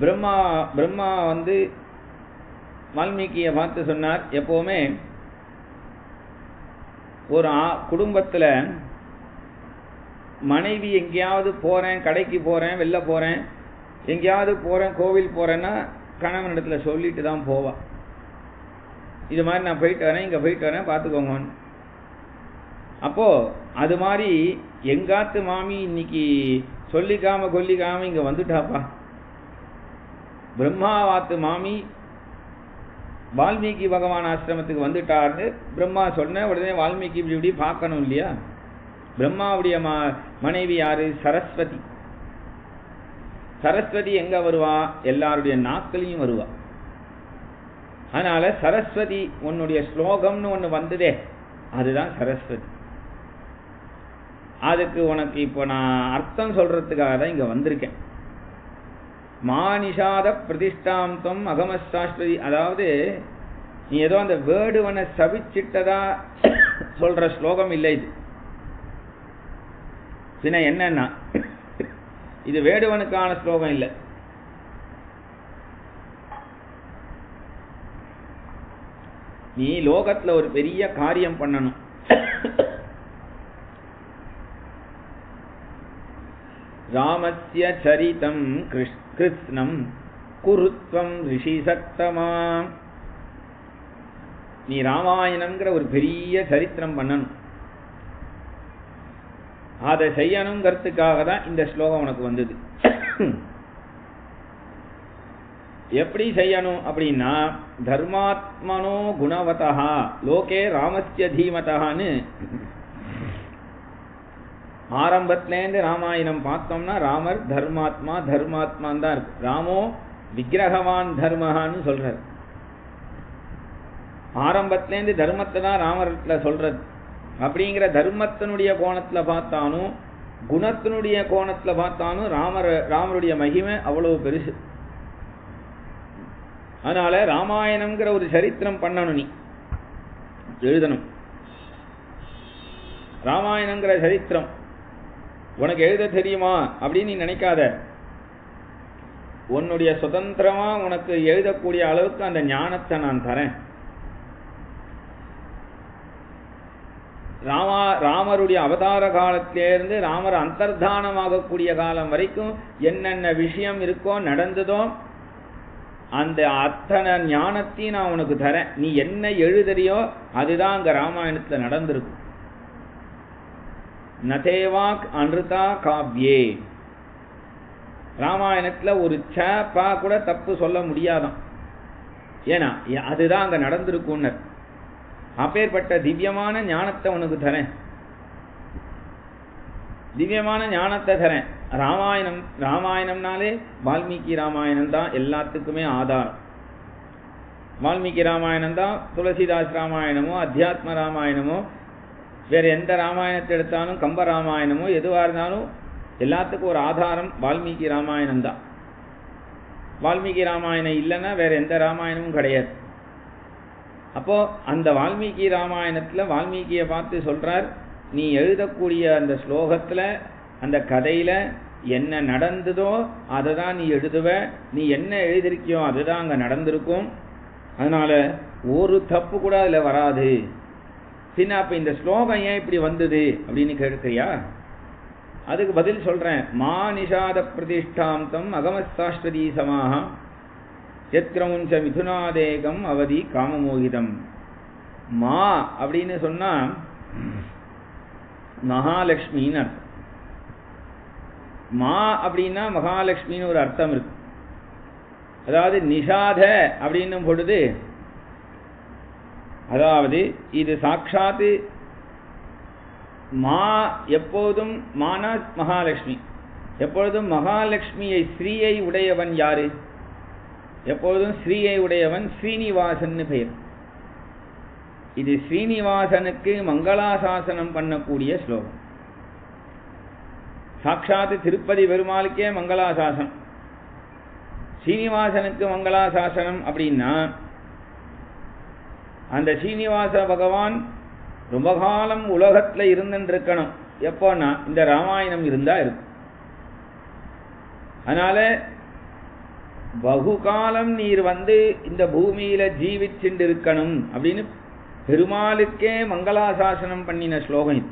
பிரம்மா வந்து வால்மீகியை பார்த்து சொன்னார், எப்போவுமே ஒரு குடும்பத்தில் மனைவி எங்கேயாவது போகிறேன், கடைக்கு போகிறேன், வெளில போகிறேன், எங்கேயாவது போகிறேன், கோவில் போகிறேன்னா கணவனிடத்துல சொல்லிட்டு தான் போவாள். இது மாதிரி நான் போயிட்டு வரேன், இங்கே போயிட்டு வரேன், பார்த்துக்கோங்க. அப்போது அது மாதிரி எங்காத்து மாமி இன்னைக்கு சொல்லிக்காம கொல்லிக்காம இங்கே வந்துட்டாப்பா. பிரம்மாவாத்து மாமி வால்மீகி பகவான் ஆசிரமத்துக்கு வந்துட்டார்னு பிரம்மா சொன்ன உடனே வால்மீகி இப்படி பார்க்கணும் இல்லையா. பிரம்மாவுடைய மனைவி யாரு? சரஸ்வதி. சரஸ்வதி எங்க வருவா? எல்லாருடைய நாக்கிலையும் வருவா. அதனால சரஸ்வதி உன்னுடைய ஸ்லோகம்னு ஒன்று வந்ததே, அதுதான் சரஸ்வதி. அதுக்கு உனக்கு இப்போ நான் அர்த்தம் சொல்றதுக்காக தான் இங்க வந்திருக்கேன். மானிஷாத பிரதிஷ்டாந்தம் அகமசாஸ்வதி. அதாவது நீ ஏதோ அந்த வேடுவனை சபிச்சிட்டதா சொல்ற ஸ்லோகம் இல்லை இது. பின்ன என்னன்னா, இது வேடுவனுக்கான ஸ்லோகம் இல்லை. நீ லோகத்துல ஒரு பெரிய காரியம் பண்ணணும். ராமஸ்ய சரிதம் கிருஷ்ணம் குருத்வம் ரிஷி சத்தமா. நீ ராமாயணம்ங்கிற ஒரு பெரிய சரித்திரம் பண்ணணும். அதை செய்யணுங்கிறதுக்காக தான் இந்த ஸ்லோகம் உனக்கு வந்தது. எப்படி செய்யணும் அப்படின்னா, தர்மாத்மனோ குணவதா லோகே ராமஸ்ய தீமதான்னு ஆரம்பத்திலேருந்து ராமாயணம் பார்த்தோம்னா ராமர் தர்மாத்மா தர்மாத்மான் தான் இருக்கு. ராமோ விக்கிரகவான் தர்மஹான்னு சொல்றார். ஆரம்பத்திலேருந்து தர்மத்தை தான் ராமர்ல சொல்றது. அப்படிங்கிற தர்மத்தினுடைய கோணத்துல பார்த்தாலும் குணத்தினுடைய கோணத்துல பார்த்தாலும் ராமருடைய மகிமை அவ்வளவு பெருசு. அதனால ராமாயணம்ங்கிற ஒரு சரித்திரம் பண்ணணும், நீ எழுதணும். ராமாயணங்கிற சரித்திரம் உனக்கு எழுத தெரியுமா அப்படின்னு நீ நினைக்காத. உன்னுடைய சுதந்திரமா உனக்கு எழுதக்கூடிய அளவுக்கு அந்த ஞானத்தை நான் தரேன். ராமருடைய அவதார காலத்திலிருந்து ராமர் அந்தர்தானமாகக்கூடிய காலம் வரைக்கும் என்னென்ன விஷயம் இருக்கோ நடந்ததோ அந்த அத்தனை ஞானத்தையும் நான் உனக்கு தரேன். நீ என்ன எழுதுறியோ அதுதான் அங்க ராமாயணத்துல நடந்திருக்கும். நதேவாக் அன்ருதா காவ்யே. ராமாயணத்துல ஒரு சேப்பா கூட தப்பு சொல்ல முடியாதான். ஏன்னா அதுதான் அங்க நடந்திருக்கும். அப்பேற்பட்ட திவ்யமான ஞானத்தை உனக்கு தரேன். திவ்யமான ஞானத்தை தரேன். ராமாயணம்னாலே வால்மீகி ராமாயணம் தான் எல்லாத்துக்குமே ஆதாரம். வால்மீகி ராமாயணம் தான் துளசிதாஸ் ராமாயணமோ அத்தியாத்ம ராமாயணமோ வேற எந்த ராமாயணத்தை எடுத்தாலும் கம்ப ராமாயணமோ எதுவாக இருந்தாலும் எல்லாத்துக்கும் ஒரு ஆதாரம் வால்மீகி ராமாயணம் தான். வால்மீகி ராமாயணம் இல்லைன்னா வேற எந்த ராமாயணமும் கிடையாது. அப்போ அந்த வால்மீகி ராமாயணத்துல வால்மீகியை பார்த்து சொல்றார், நீ எழுதக்கூடிய அந்த ஸ்லோகத்துல அந்த கதையில என்ன நடந்ததோ அதை தான் நீ எழுதுவ, நீ என்ன எழுதிருக்கியோ அதுதான் அங்கே நடந்திருக்கும். அதனால ஒரு தப்பு கூட அதில் வராது. பின்ன அப்போ இந்த ஸ்லோகம் ஏன் இப்படி வந்தது அப்படின்னு கேட்கிறியா? அதுக்கு பதில் சொல்கிறேன். மா நிஷாத பிரதிஷ்டாந்தம் அகமசாஸ்வதி சமாக யத்கிரமுஞ்ச மிதுனாதேகம் அவதி காமமோகிதம். மா அப்படின்னு சொன்னால் மகாலட்சுமின்னு அர்த்தம். மா அப்படின்னா மகாலட்சுமின்னு ஒரு அர்த்தம் இருக்கு. அதாவது நிஷாத அப்படின்னும் பொழுது அதாவது இது சாட்சாத்து மா எப்போதும் மானா மகாலட்சுமி. எப்பொழுதும் மகாலட்சுமியை ஸ்ரீயை உடையவன் யாரு? எப்பொழுதும் ஸ்ரீயை உடையவன் ஸ்ரீனிவாசன் பெயர். இது ஸ்ரீனிவாசனுக்கு மங்களாசாசனம் பண்ணக்கூடிய ஸ்லோகம். சாட்சாத்து திருப்பதி பெருமாளுக்கே மங்களாசாசனம், ஸ்ரீனிவாசனுக்கு மங்களாசாசனம் அப்படின்னா அந்த ஸ்ரீனிவாச பகவான் ரொம்ப காலம் உலகத்தில் இருந்துருக்கணும். எப்போன்னா இந்த ராமாயணம் இருந்தால் இருக்கும். அதனால பகுகாலம் நீர் வந்து இந்த பூமியில ஜீவிச்சுண்டு இருக்கணும் அப்படின்னு பெருமாளுக்கே மங்களாசாசனம் பண்ணின ஸ்லோகம் இது.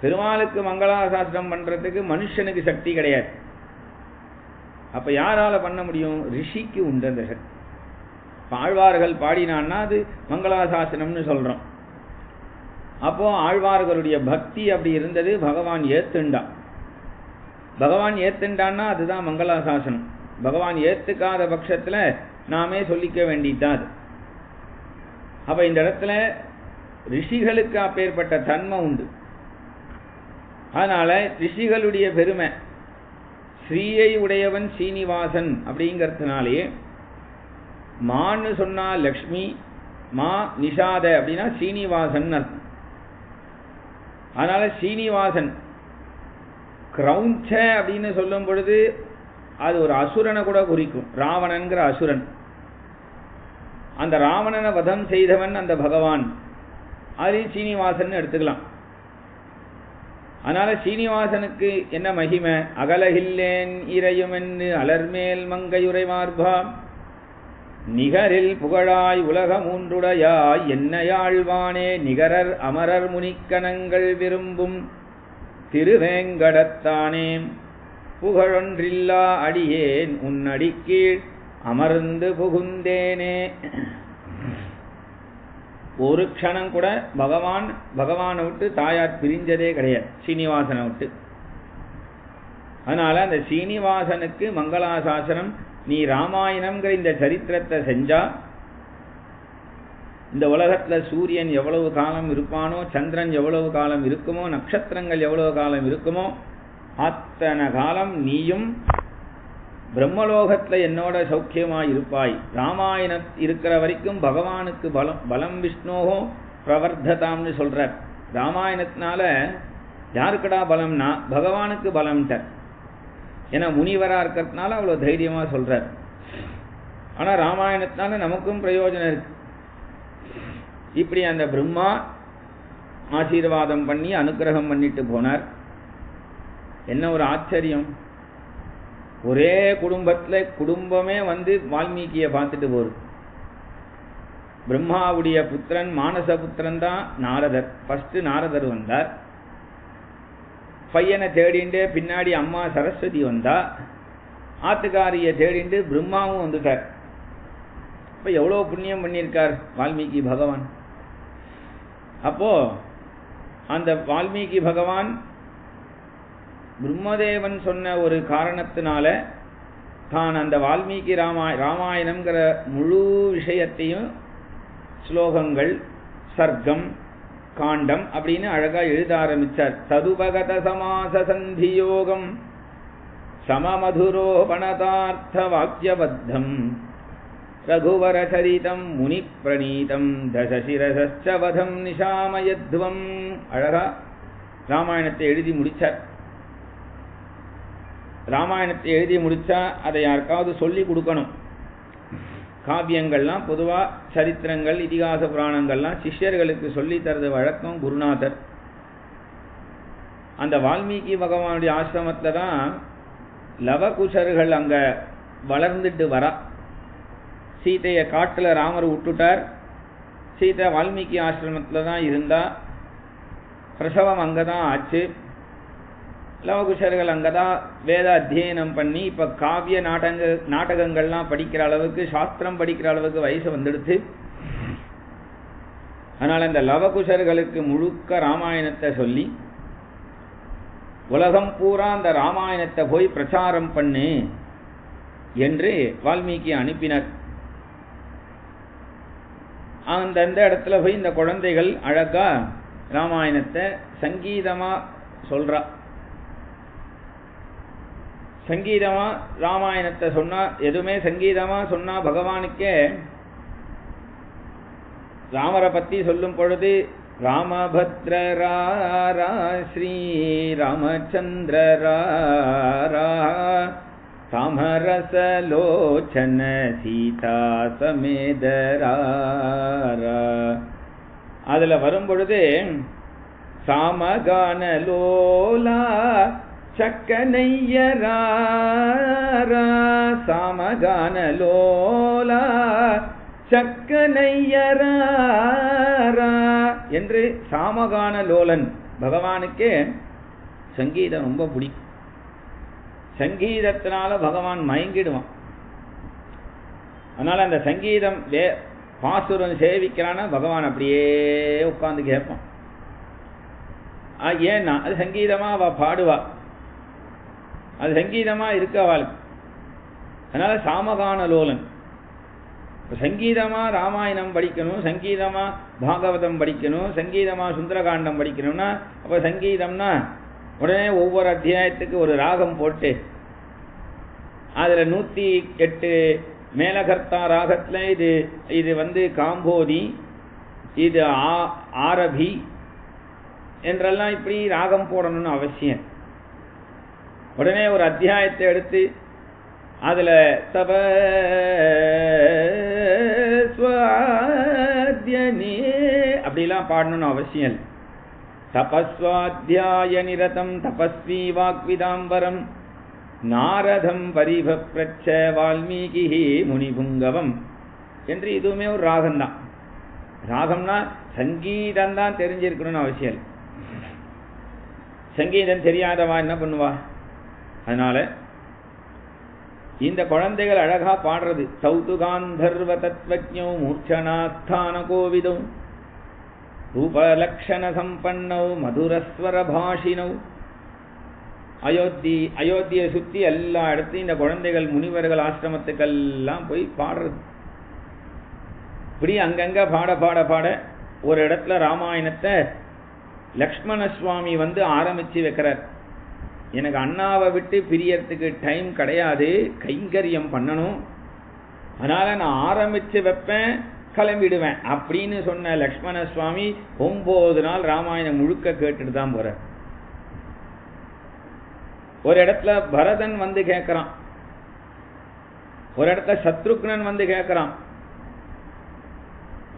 பெருமாளுக்கு மங்களாசாசனம் பண்றதுக்கு மனுஷனுக்கு சக்தி கிடையாது. அப்ப யாரால பண்ண முடியும்? ரிஷிக்கு உண்டு அந்த சக்தி. ஆழ்வார்கள் பாடினான்னா அது மங்களாசாசனம்னு சொல்றோம். அப்போ ஆழ்வார்களுடைய பக்தி அப்படி இருந்தது. பகவான் ஏத்துண்டான். பகவான் ஏத்துண்டான்னா அதுதான் மங்களாசாசனம். பகவான் ஏத்துக்காத பட்சத்தில் நாமே சொல்லிக்க வேண்டியதுதான் அது. அப்ப இந்த இடத்துல ரிஷிகளுக்கு அப்பேற்பட்ட தன்மை உண்டு. அதனால ரிஷிகளுடைய பெருமை ஸ்ரீயை உடையவன் ஸ்ரீனிவாசன் அப்படிங்கிறதுனாலே மான்னு சொன்னா லக்ஷ்மி, மா நிஷாத அப்படின்னா ஸ்ரீனிவாசன் அர்த்தம். அதனால ஸ்ரீனிவாசன் கிரௌஞ்ச அப்படின்னு சொல்லும் பொழுது அது ஒரு அசுரனை கூட குறிக்கும். ராவணன்கிற அசுரன். அந்த ராவணனை வதம் செய்தவன் அந்த பகவான். அதையும் ஸ்ரீனிவாசன் எடுத்துக்கலாம். அதனால ஸ்ரீனிவாசனுக்கு என்ன மகிமை? அகலகில்லேன் இறையுமென்று அலர்மேல் மங்கையுரை மார்பா நிகரில் புகழாய் உலக மூன்றுடையாய் என்னையாழ்வானே நிகரர் அமரர் முனிக்கணங்கள் விரும்பும் திருவேங்கடத்தானே புகழொன்றில்லா அடியேன் உன்னடிக்கீழ் அமர்ந்து புகுந்தேனே. ஒரு க்ஷணம் கூட பகவானை விட்டு தாயார் பிரிஞ்சதே கிடையாது, ஸ்ரீனிவாசனை விட்டு. அதனால அந்த ஸ்ரீனிவாசனுக்கு மங்களாசாசனம். நீ ராமாயணம்ங்கிற இந்த சரித்திரத்தை செஞ்சா இந்த உலகத்துல சூரியன் எவ்வளவு காலம் இருப்பானோ, சந்திரன் எவ்வளவு காலம் இருக்குமோ, நட்சத்திரங்கள் எவ்வளவு காலம் இருக்குமோ அத்தனை காலம் நீயும் பிரம்மலோகத்துல என்னோட சௌக்கியமாய் இருப்பாய். ராமாயணம் இருக்கிற வரைக்கும் பகவானுக்கு பலம் விஷ்ணோகோ பிரவர்த்ததாம்னு சொல்றார். ராமாயணத்தினால யாருக்கடா பலம்னா பகவானுக்கு பலம்ட்டார். ஏன்னா முனிவரா இருக்கிறதுனால அவ்வளோ தைரியமா சொல்றார். ஆனா ராமாயணத்தினால நமக்கும் பிரயோஜனம் இருக்கு. இப்படி அந்த பிரம்மா ஆசீர்வாதம் பண்ணி அனுக்கிரகம் பண்ணிட்டு போனார். என்ன ஒரு ஆச்சரியம்! ஒரே குடும்பமே வந்து வால்மீகியை பார்த்துட்டு போகுது. பிரம்மாவுடைய புத்திரன் மானச புத்திரன் தான் நாரதர். ஃபர்ஸ்ட் நாரதர் வந்தார். பையனை தேடிண்டு பின்னாடி அம்மா சரஸ்வதி வந்தா. ஆத்துக்காரியை தேடிண்டு பிரம்மாவும் வந்துட்டார். இப்போ எவ்வளோ புண்ணியம் பண்ணியிருக்கார் வால்மீகி பகவான். அப்போ அந்த வால்மீகி பகவான் பிரம்மதேவன் சொன்ன ஒரு காரணத்தினால தான் அந்த வால்மீகி ராமாயணம்ங்கிற முழு விஷயத்தையும் ஸ்லோகங்கள், சர்க்கம், காண்டம் அப்படின்னு அழகா எழுத ஆரம்பிச்சார். ததுபகத சமாச சந்தியோகம் சமமதுரோபணதார்த்த வாக்கியபத்தம் ரகுவர சரிதம் முனி பிரணீதம் தசசிரசச்ச வதம் நிஷாமயத்வம். அழகா ராமாயணத்தை எழுதி முடிச்சார். ராமாயணத்தை எழுதி முடிச்சா அதை யாருக்காவது சொல்லி கொடுக்கணும். காவியங்கள்லாம் பொதுவாக சரித்திரங்கள், இதிகாச புராணங்கள்லாம் சிஷ்யர்களுக்கு சொல்லி தரது வழக்கம் குருநாதர். அந்த வால்மீகி பகவானுடைய ஆசிரமத்தில் தான் லவகுஷர்கள் அங்கே வளர்ந்துட்டு வரா. சீதையை காட்டில் ராமர் விட்டுட்டார். சீதை வால்மீகி ஆசிரமத்தில் தான் இருந்தா. பிரசவம் அங்கே தான் ஆச்சு. லவகுஷர்கள் அங்கே தான் வேத அத்தியனம் பண்ணி இப்போ காவிய நாடகங்கள்லாம் படிக்கிற அளவுக்கு, சாஸ்திரம் படிக்கிற அளவுக்கு வயசு வந்துடுச்சு. அதனால் இந்த லவகுஷர்களுக்கு முழுக்க ராமாயணத்தை சொல்லி உலகம் பூரா அந்த ராமாயணத்தை போய் பிரச்சாரம் பண்ணு என்று வால்மீகி அனுப்பினர். அந்தந்த இடத்துல போய் இந்த குழந்தைகள் அழகா ராமாயணத்தை சங்கீதமா சொல்றா. சங்கீதமா ராமாயணத்தை சொன்னா, எதுவுமே சங்கீதமா சொன்னா பகவானுக்கே ராமரை பத்தி சொல்லும் பொழுது ராமபத்ரரா ஸ்ரீ ராமச்சந்திரரா தாமரசலோச்சன சீதா சமேதரா. அதுல வரும் பொழுது சாமகானலோலா சக்கனையரா சாமகானலோலா சக்கனையரா என்று சாமகான லோலன். பகவானுக்கே சங்கீதம் ரொம்ப பிடிக்கும். சங்கீதத்தினால பகவான் மயங்கிடுவான். அதனால அந்த சங்கீதம் பாசுரன் சேவிக்கிறான்னா பகவான் அப்படியே உட்கார்ந்து கேட்பான். ஏன்னா அது சங்கீதமா அவ பாடுவா, அது சங்கீதமா இருக்கவாள். அதனால சாமகான லோலன். சங்கீதமா ராமாயணம் படிக்கணும், சங்கீதமா பாகவதம் படிக்கணும், சங்கீதமா சுந்தரகாண்டம் படிக்கணும்னா அப்ப சங்கீதம்னா உடனே ஒவ்வொரு அத்தியாயத்துக்கு ஒரு ராகம் போட்டு அதுல 108 மேலகர்த்தா ராகத்துல இது வந்து காம்போதி, இது ஆரபி என்றெல்லாம் இப்படி ராகம் போடணும்னு அவசியம். உடனே ஒரு அத்தியாயத்தை எடுத்து அதுல தபஸ்வாத்யனே அப்படிலாம் பாடணும்னு அவசியம். தபஸ்வாத்தியாய நிரதம் தபஸ்வி வாக்விதாம்பரம் நாரதம் பரிபப்ரச்ச வால்மீகி முனிபுங்கவம் என்று இதுவுமே ஒரு ராகம்தான். ராகம்னா சங்கீதம் தான் தெரிஞ்சிருக்கணும்னு அவசியம். சங்கீதம் தெரியாதவா என்ன பண்ணுவா? அதனால இந்த குழந்தைகள் அழகா பாடுறது. சௌதுகாந்தர்வ தத்வஜ்ஞோ மூர்ச்சனாஸ்தான கோவிதோ ரூபலக்ஷண சம்பன்னோ மதுரஸ்வர பாஷினோ. அயோத்தியை சுத்தி எல்லா இடத்தையும் இந்த குழந்தைகள் முனிவர்கள் ஆசிரமத்துக்கெல்லாம் போய் பாடுறது. இப்படி அங்கங்க பாட பாட பாட ஒரு இடத்துல ராமாயணத்தை லக்ஷ்மண சுவாமி வந்து ஆரம்பிச்சு வைக்கிறார். எனக்கு அண்ணாவை விட்டு பிரியறதுக்கு டைம் கிடையாது, கைங்கரியம் பண்ணணும், அதனால நான் ஆரம்பிச்சு வைப்பேன், கிளம்பிடுவேன் அப்படின்னு சொன்ன லக்ஷ்மண சுவாமி 9 நாள் ராமாயணம் முழுக்க கேட்டுட்டு தான் போறார். ஒரு இடத்துல பரதன் வந்து கேட்கிறான், ஒரு இடத்துல சத்ருக்னன் வந்து கேட்கிறான்,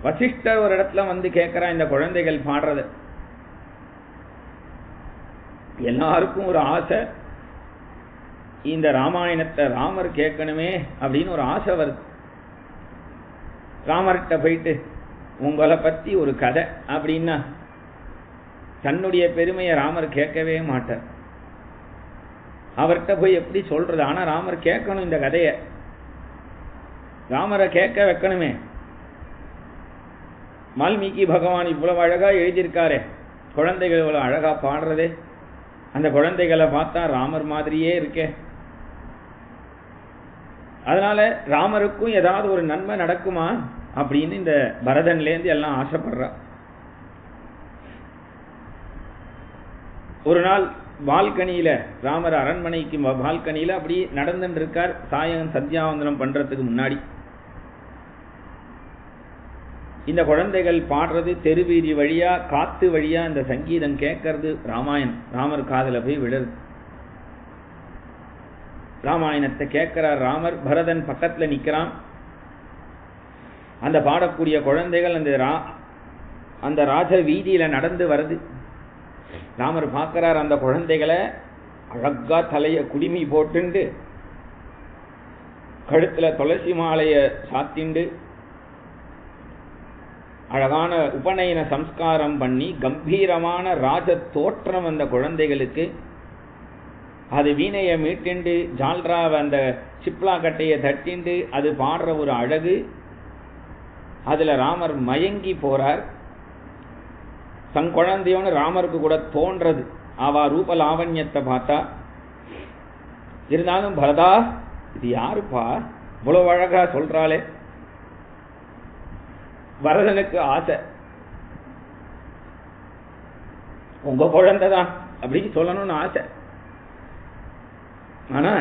வசிஷ்டர் ஒரு இடத்துல வந்து கேட்கிறான் இந்த குழந்தைகள் பாடுறது. எல்லாருக்கும் ஒரு ஆசை, இந்த ராமாயணத்தை ராமர் கேட்கணுமே அப்படின்னு ஒரு ஆசை வருது. ராமர்கிட்ட போயிட்டு உங்களை பத்தி ஒரு கதை அப்படின்னா தன்னுடைய பெருமையை ராமர் கேட்கவே மாட்டார். அவர்கிட்ட போய் எப்படி சொல்றது? ஆனா ராமர் கேட்கணும் இந்த கதையை, ராமரை கேட்க வைக்கணுமே. வால்மீகி பகவான் இவ்வளவு அழகா எழுதியிருக்காரே, குழந்தைகள் இவ்வளவு அழகா பாடுறதே, அந்த குழந்தைகளை பார்த்தா ராமர் மாதிரியே இருக்கே. அதனால ராமருக்கும் ஏதாவது ஒரு நன்மை நடக்குமா அப்படின்னு இந்த பரதன்லேருந்து எல்லாம் ஆசைப்படுறா. ஒரு நாள் பால்கனியில, ராமர் அரண்மனைக்கு பால்கனியில அப்படி நடந்துட்டு இருக்கார். சாயம் சந்தியாவந்தனம் பண்றதுக்கு முன்னாடி இந்த குழந்தைகள் பாடுறது, தெருவீதி வழியா காத்து வழியா இந்த சங்கீதம் கேட்கறது, ராமர் காதல போய் விடுறது. ராமாயணத்தை கேட்கிறார் ராமர். பரதன் பக்கத்துல நிக்கிறான். அந்த பாடக்கூடிய குழந்தைகள் அந்த ராஜ வீதியில நடந்து வருது. ராமர் பார்க்கிறார் அந்த குழந்தைகளை, அழகா தலைய குடிமி போட்டுண்டு கழுத்துல துளசி மாலைய சாத்திண்டு அழகான உபநயன சம்ஸ்காரம் பண்ணி கம்பீரமான ராஜ தோற்றம் அந்த குழந்தைகளுக்கு. அது வீணையை மீட்டிண்டு ஜால்ராவை அந்த சிப்லா கட்டையை தட்டிண்டு அது பாடுற ஒரு அழகு. அதுல ராமர் மயங்கி போறார். தன் குழந்தையோன்னு ராமருக்கு கூட தோன்றது அவா ரூப லாவண்யத்தை பார்த்தா. இருந்தாலும் பரதா, இது யாருப்பா இவ்வளவு அழகா சொல்றாளே. பரதனுக்கு ஆசை, உங்க குழந்தைதான் அப்படின்னு சொல்லணும்னு ஆசை. ஆனா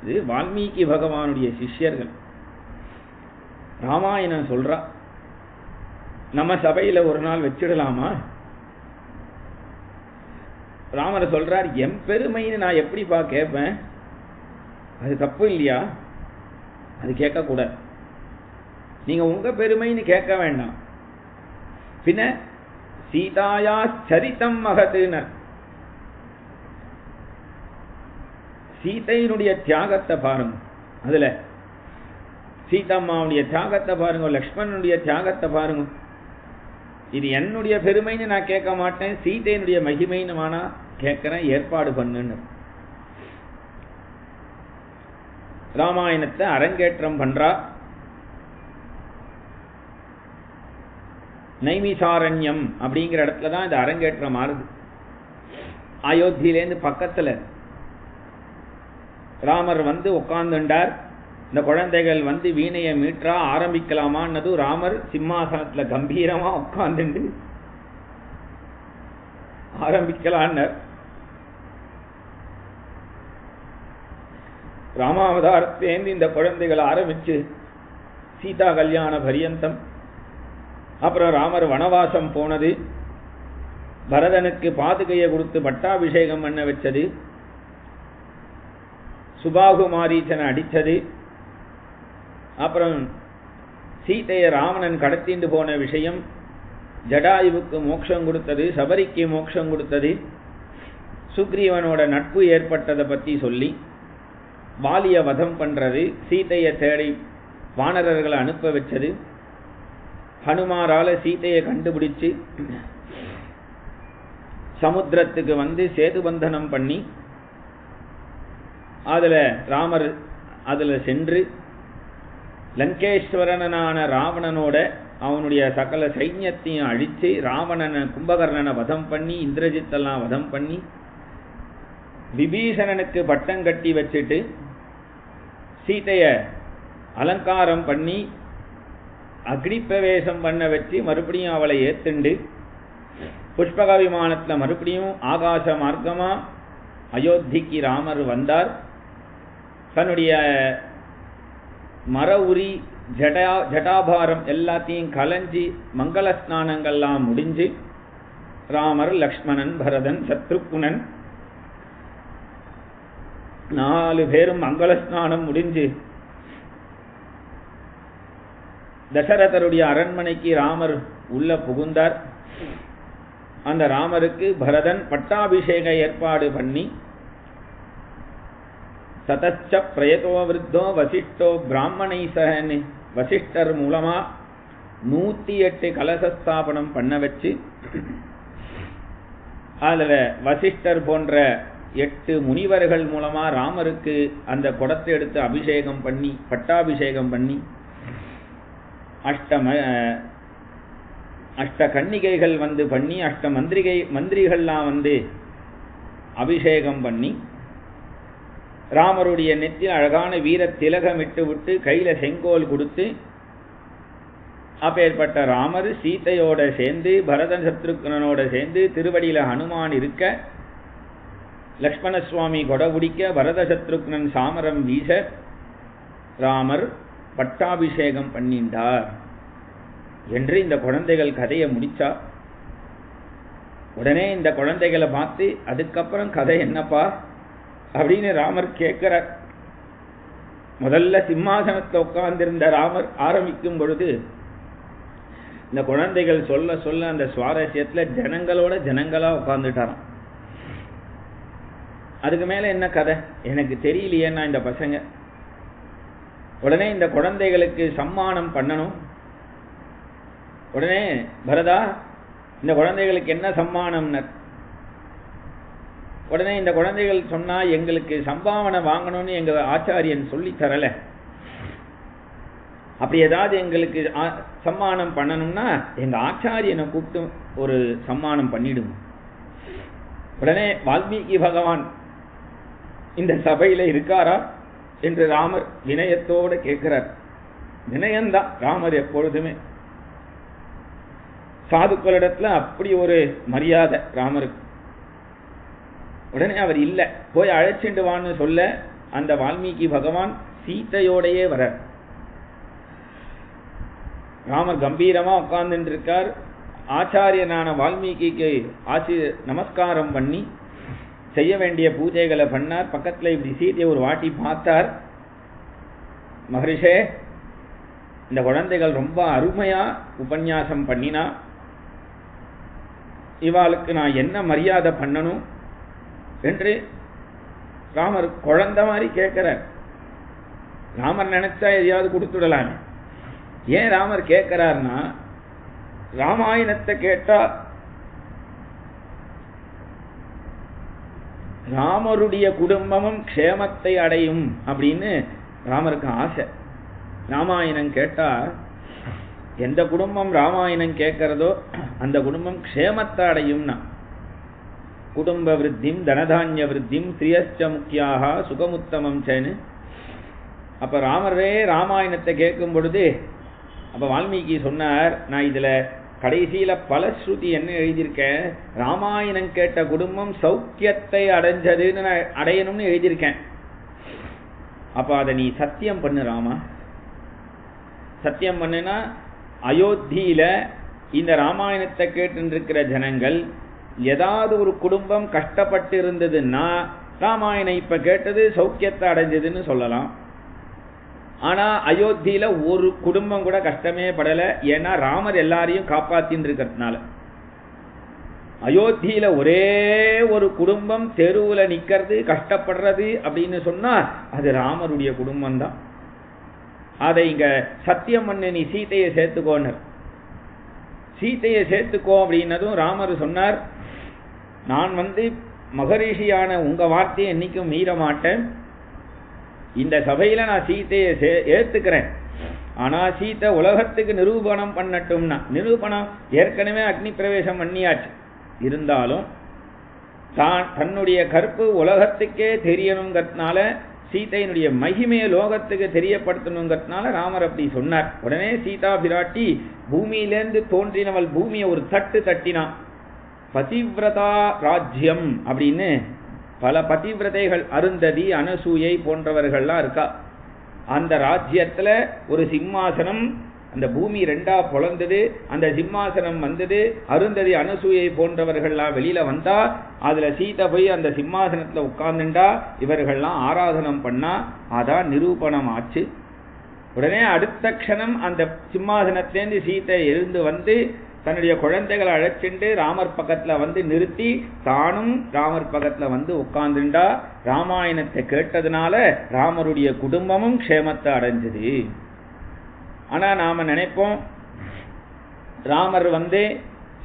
இது வால்மீகி பகவானுடைய சிஷ்யர்கள். ராமாயணம் சொல்றா, நம்ம சபையில ஒரு நாள் வச்சிடலாமா? ராமர் சொல்றார், என் பெருமைன்னு நான் எப்படிப்பா கேட்பேன்? அது தப்பு இல்லையா? அது கேட்கக்கூடாது. நீங்க உங்க பெருமைன்னு கேட்க வேண்டாம். பின்ன சீதாயா சரிதம் மகதுனர், சீதையினுடைய தியாகத்தை பாருங்க. அதுல சீதம்மாவுடைய தியாகத்தை பாருங்க, லக்ஷ்மணனுடைய தியாகத்தை பாருங்க. இது என்னுடைய பெருமைன்னு நான் கேட்க மாட்டேன், சீதையினுடைய மகிமைன்னு வேணா கேட்கிறேன், ஏற்பாடு பண்ணுன்னு. ராமாயணத்தை அரங்கேற்றம் பண்றா. நைமிசாரண்யம் அப்படிங்கிற இடத்துல தான் இது அரங்கேற்றம் ஆறுது. அயோத்தியிலேருந்து பக்கத்துல ராமர் வந்து உட்கார்ந்துண்டார். இந்த குழந்தைகள் வந்து வீணையை மீட்டா ஆரம்பிக்கலாமான்னது ராமர் சிம்மாசனத்துல கம்பீரமா உட்கார்ந்துண்டு ஆரம்பிக்கலான்னார். ராமாவதாரத்திலேருந்து இந்த குழந்தைகள் ஆரம்பிச்சு சீதா கல்யாண பரியந்தம், அப்புறம் ராமர் வனவாசம் போனது, பரதனுக்கு பாதுகையை கொடுத்து பட்டாபிஷேகம் பண்ண வச்சது, சுபாகு மாரீச்சனை அடித்தது, அப்புறம் சீதையை ராவணன் கடத்திண்டு போன விஷயம், ஜடாயுவுக்கு மோட்சம் கொடுத்தது, சபரிக்கு மோட்சம் கொடுத்தது, சுக்ரீவனோட நட்பு ஏற்பட்டதை பற்றி சொல்லி, வாலிய வதம் பண்றது, சீதையை தேடி வானரர்களை அனுப்ப வச்சது, ஹனுமாரால சீதையை கண்டுபிடிச்சு சமுத்திரத்துக்கு வந்து சேதுபந்தனம் பண்ணி அதுல ராமர் அதுல சென்று லங்கேஸ்வரனான ராவணனோட அவனுடைய சகல சைன்யத்தையும் அழிச்சு ராவணனை கும்பகர்ணனை வதம் பண்ணி இந்திரஜித்தெல்லாம் வதம் பண்ணி விபீஷணனுக்கு பட்டம் கட்டி வச்சுட்டு சீதைய அலங்காரம் பண்ணி அக்னிப்பிரவேசம் பண்ண வச்சு மறுபடியும் அவளை ஏத்துண்டு புஷ்பக விமானத்துல மறுபடியும் ஆகாச மார்க்கமா அயோத்திக்கு ராமர் வந்தார். தன்னுடைய மர உரி ஜடாபாரம் எல்லாத்தையும் கலைஞ்சி மங்கள ஸ்நானங்கள்லாம் முடிஞ்சு ராமர், லக்ஷ்மணன், பரதன், சத்ருகுணன் 4 பேரும் மங்கள ஸ்நானம் முடிஞ்சு தசரதருடைய அரண்மனைக்கு ராமர் உள்ள புகுந்தார். அந்த ராமருக்கு பரதன் பட்டாபிஷேக ஏற்பாடு பண்ணி சதச்ச பிரயதோ விருத்தோ வசிஷ்டோ பிராமணை சகன் வசிஷ்டர் மூலமா 108 கலசஸ்தாபனம் பண்ண வச்சு அதுல வசிஷ்டர் போன்ற 8 முனிவர்கள் மூலமா ராமருக்கு அந்த குடத்தை எடுத்து அபிஷேகம் பண்ணி பட்டாபிஷேகம் பண்ணி அஷ்ட கன்னிகைகள் வந்து பண்ணி அஷ்ட மந்திரிகள்லாம் வந்து அபிஷேகம் பண்ணி ராமருடைய நெத்தியில் அழகான வீர திலகமிட்டு விட்டு கையில செங்கோல் கொடுத்து அப்பேற்பட்ட ராமர் சீதையோட சேர்ந்து பரதன் சத்ருக்னனோட சேர்ந்து திருவடியில ஹனுமான் இருக்க லக்ஷ்மண சுவாமி கொடபுடிக்க பரத சத்ருக்னன் சாமரம் வீச ராமர் பட்டாபிஷேகம் பண்ணிண்டார் என்று இந்த குழந்தைகள் கதையை முடிச்சா. உடனே இந்த குழந்தைகளை பார்த்து அதுக்கப்புறம் கதை என்னப்பா அப்படின்னு ராமர் கேட்கிறார். முதல்ல சிம்மாசனத்தில் உட்கார்ந்திருந்த ராமர் ஆரம்பிக்கும் பொழுது இந்த குழந்தைகள் சொல்ல சொல்ல அந்த சுவாரஸ்யத்துல ஜனங்களோட ஜனங்களா உட்கார்ந்துட்டாராம். அதுக்கு மேல என்ன கதை எனக்கு தெரியலையேன்னா இந்த பசங்க உடனே இந்த குழந்தைகளுக்கு சம்மானம் பண்ணணும். உடனே பரதா இந்த குழந்தைகளுக்கு என்ன சம்மானம்னர். உடனே இந்த குழந்தைகள் சொன்னா எங்களுக்கு சம்பாவனை வாங்கணும்னு எங்க ஆச்சாரியன் சொல்லி தரல, அப்படி ஏதாவது எங்களுக்கு சம்மானம் பண்ணணும்னா எங்க ஆச்சாரியனை கூப்பிட்டு ஒரு சம்மானம் பண்ணிடும். உடனே வால்மீகி பகவான் இந்த சபையில இருக்காரா என்று ராமர் வினயத்தோடு கேட்கிறார். வினயம்தான் ராமர் எப்பொழுதுமே. சாதுக்களிடத்துல அப்படி ஒரு மரியாதை ராமருக்கு. உடனே அவர் இல்லை, போய் அழைச்சிட்டு வான்னு சொல்ல அந்த வால்மீகி பகவான் சீத்தையோடையே வர. ராமர் கம்பீரமா உட்கார்ந்துட்டு இருக்கார். ஆச்சாரியனான வால்மீகிக்கு நமஸ்காரம் பண்ணி செய்ய வேண்டிய பூஜைகளை பண்ணார். பக்கத்துல இப்படி சீதையை ஒரு வாட்டி பார்த்தார். மகரிஷே, இந்த குழந்தைகள் ரொம்ப அருமையா உபன்யாசம் பண்ணினா, இவாளுக்கு நான் என்ன மரியாதை பண்ணணும் என்று ராமர் குழந்தை மாதிரி கேட்கிறார். ராமர் நினைச்சா எதையாவது கொடுத்துடலாம். ஏன் ராமர் கேட்கிறார்னா, ராமாயணத்தை கேட்டா ராமருடைய குடும்பமும் க்ஷேமத்தை அடையும் அப்படின்னு ராமருக்கு ஆசை. ராமாயணம் கேட்டா எந்த குடும்பம் ராமாயணம் கேட்கிறதோ அந்த குடும்பம் க்ஷேமத்தை அடையும்னா, குடும்ப விருத்திம் தனதானிய விருத்திம் ஸ்ரீயஸ்ச முக்கியாக சுகமுத்தமம் சேனு. அப்ப ராமரே ராமாயணத்தை கேட்கும் பொழுது அப்ப வால்மீகி சொன்னார், நான் இதுல கடைசியில பலஸ்ருதி என்ன எழுதியிருக்கேன், ராமாயணம் கேட்ட குடும்பம் சௌக்கியத்தை அடைஞ்சதுன்னு நான் அடையணும்னு எழுதியிருக்கேன். அப்ப அதை நீ சத்தியம் பண்ணு ராமா. சத்தியம் பண்ணுனா, அயோத்தியில இந்த ராமாயணத்தை கேட்டு இருக்கிற ஜனங்கள் ஏதாவது ஒரு குடும்பம் கஷ்டப்பட்டு இருந்ததுன்னா ராமாயணம் இப்ப கேட்டது சௌக்கியத்தை அடைஞ்சதுன்னு சொல்லலாம். ஆனா அயோத்தியில ஒரு குடும்பம் கூட கஷ்டமே படல. ஏன்னா ராமர் எல்லாரையும் காப்பாத்தின்னு இருக்கிறதுனால. அயோத்தியில ஒரே ஒரு குடும்பம் தெருவுல நிக்கிறது கஷ்டப்படுறது அப்படின்னு சொன்னா அது ராமருடைய குடும்பம் தான். அதை இங்க சத்தியம் பண்ணு, நீ சீதையை சேர்த்துக்கோன்னு. சீதையை சேர்த்துக்கோ அப்படின்னதும் ராமர் சொன்னார், நான் மகரிஷியான உங்க வார்த்தையை என்னைக்கும் மீற மாட்டேன். இந்த சபையில நான் சீதையை ஏத்துக்கிறேன். ஆனா சீதை உலகத்துக்கு நிரூபணம் பண்ணட்டும்னா, நிரூபணம் ஏற்கனவே அக்னி பிரவேசம் பண்ணியாச்சு. இருந்தாலும் தன்னுடைய கற்பு உலகத்துக்கே தெரியணுங்கிறதுனால, சீதையினுடைய மகிமையை லோகத்துக்கு தெரியப்படுத்தணுங்கிறதுனால ராமர் அப்படி சொன்னார். உடனே சீதா பிராட்டி பூமியிலேருந்து தோன்றினவள் பூமியை ஒரு தட்டினான். பதிவிரதா ராஜ்யம் அப்படின்னு பல பதிவிரதைகள், அருந்ததி அனசூயை போன்றவர்கள்லாம் இருக்கா. அந்த ராஜ்யத்துல ஒரு சிம்மாசனம், அந்த பூமி ரெண்டா பொளந்தது, அந்த சிம்மாசனம் வந்தது. அருந்ததி அனசூயை போன்றவர்கள்லாம் வெளியில வந்தா, அதுல சீதை போய் அந்த சிம்மாசனத்துல உட்கார்ந்துண்டா, இவர்கள்லாம் ஆராதனம் பண்ணா, அதான் நிரூபணம் ஆச்சு. உடனே அடுத்த க்ஷணம் அந்த சிம்மாசனத்திலேருந்து சீதை எழுந்து வந்து தன்னுடைய குழந்தைகளை அழைச்சிண்டு ராமர் பக்கத்துல நிறுத்தி தானும் ராமர் பக்கத்துல உட்கார்ந்துண்டா. ராமாயணத்தை கேட்டதுனால ராமருடைய குடும்பமும் க்ஷேமத்தை அடைஞ்சது. ஆனா நாம நினைப்போம், ராமர்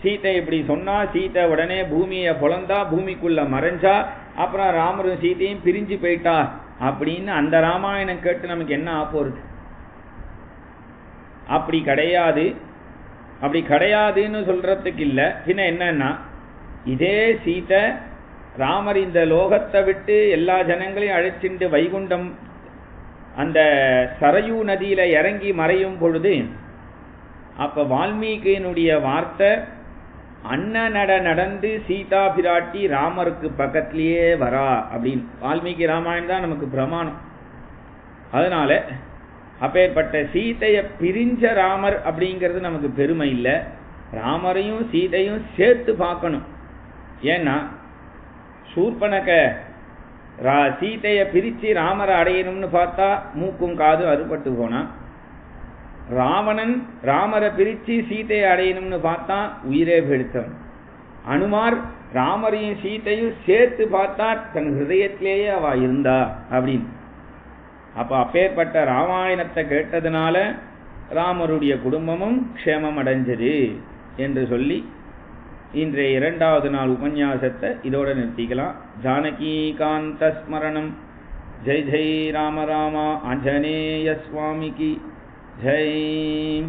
சீதை இப்படி சொன்னா, சீதை உடனே பூமியை பொளந்தா, பூமிக்குள்ள மறைஞ்சா, அப்புறம் ராமரும் சீதையும் பிரிஞ்சு போயிட்டா அப்படின்னு அந்த ராமாயணம் கேட்டு நமக்கு என்ன ஆப்போறது? அப்படி கிடையாது. அப்படி கிடையாதுன்னு சொல்றதுக்கு இல்ல. பின்ன என்னன்னா, இதே சீதை ராமர் இந்த லோகத்தை விட்டு எல்லா ஜனங்களையும் அழைச்சிட்டு வைகுண்டம் அந்த சரயூ நதியில இறங்கி மறையும் பொழுது, அப்ப வால்மீகியினுடைய வார்த்தை, அண்ணனட நடந்து சீதா பிராட்டி ராமருக்கு பக்கத்திலேயே வரா அப்படின்னு. வால்மீகி ராமாயணம் தான் நமக்கு பிரமாணம். அதனால அப்பேற்பட்ட சீதையை பிரிஞ்ச ராமர் அப்படிங்கிறது நமக்கு பெருமை இல்லை. ராமரையும் சீதையும் சேர்த்து பார்க்கணும். ஏன்னா சூர்பனக சீதையை பிரிச்சு ராமரை அடையணும்னு பார்த்தா மூக்கும் காதும் அறுபட்டு போனா, ராமரை பிரித்து சீதையை அடையணும்னு பார்த்தா உயிரே பெடுத்தவன். அனுமார் ராமரையும் சீத்தையும் சேர்த்து பார்த்தா தன் ஹிருதயத்திலேயே அவ இருந்தா அப்படின்னு. அப்போ அப்பேற்பட்ட ராமாயணத்தை கேட்டதுனால ராமருடைய குடும்பமும் க்ஷேமம் அடைஞ்சது என்று சொல்லி இன்றைய 2வது நாள் உபன்யாசத்தை இதோட நிறுத்திக்கலாம். ஜானகீகாந்த ஸ்மரணம். ஜெய் ஜெய் ராம ராமா ஆஞ்சநேய சுவாமிக்கு ஜெய்.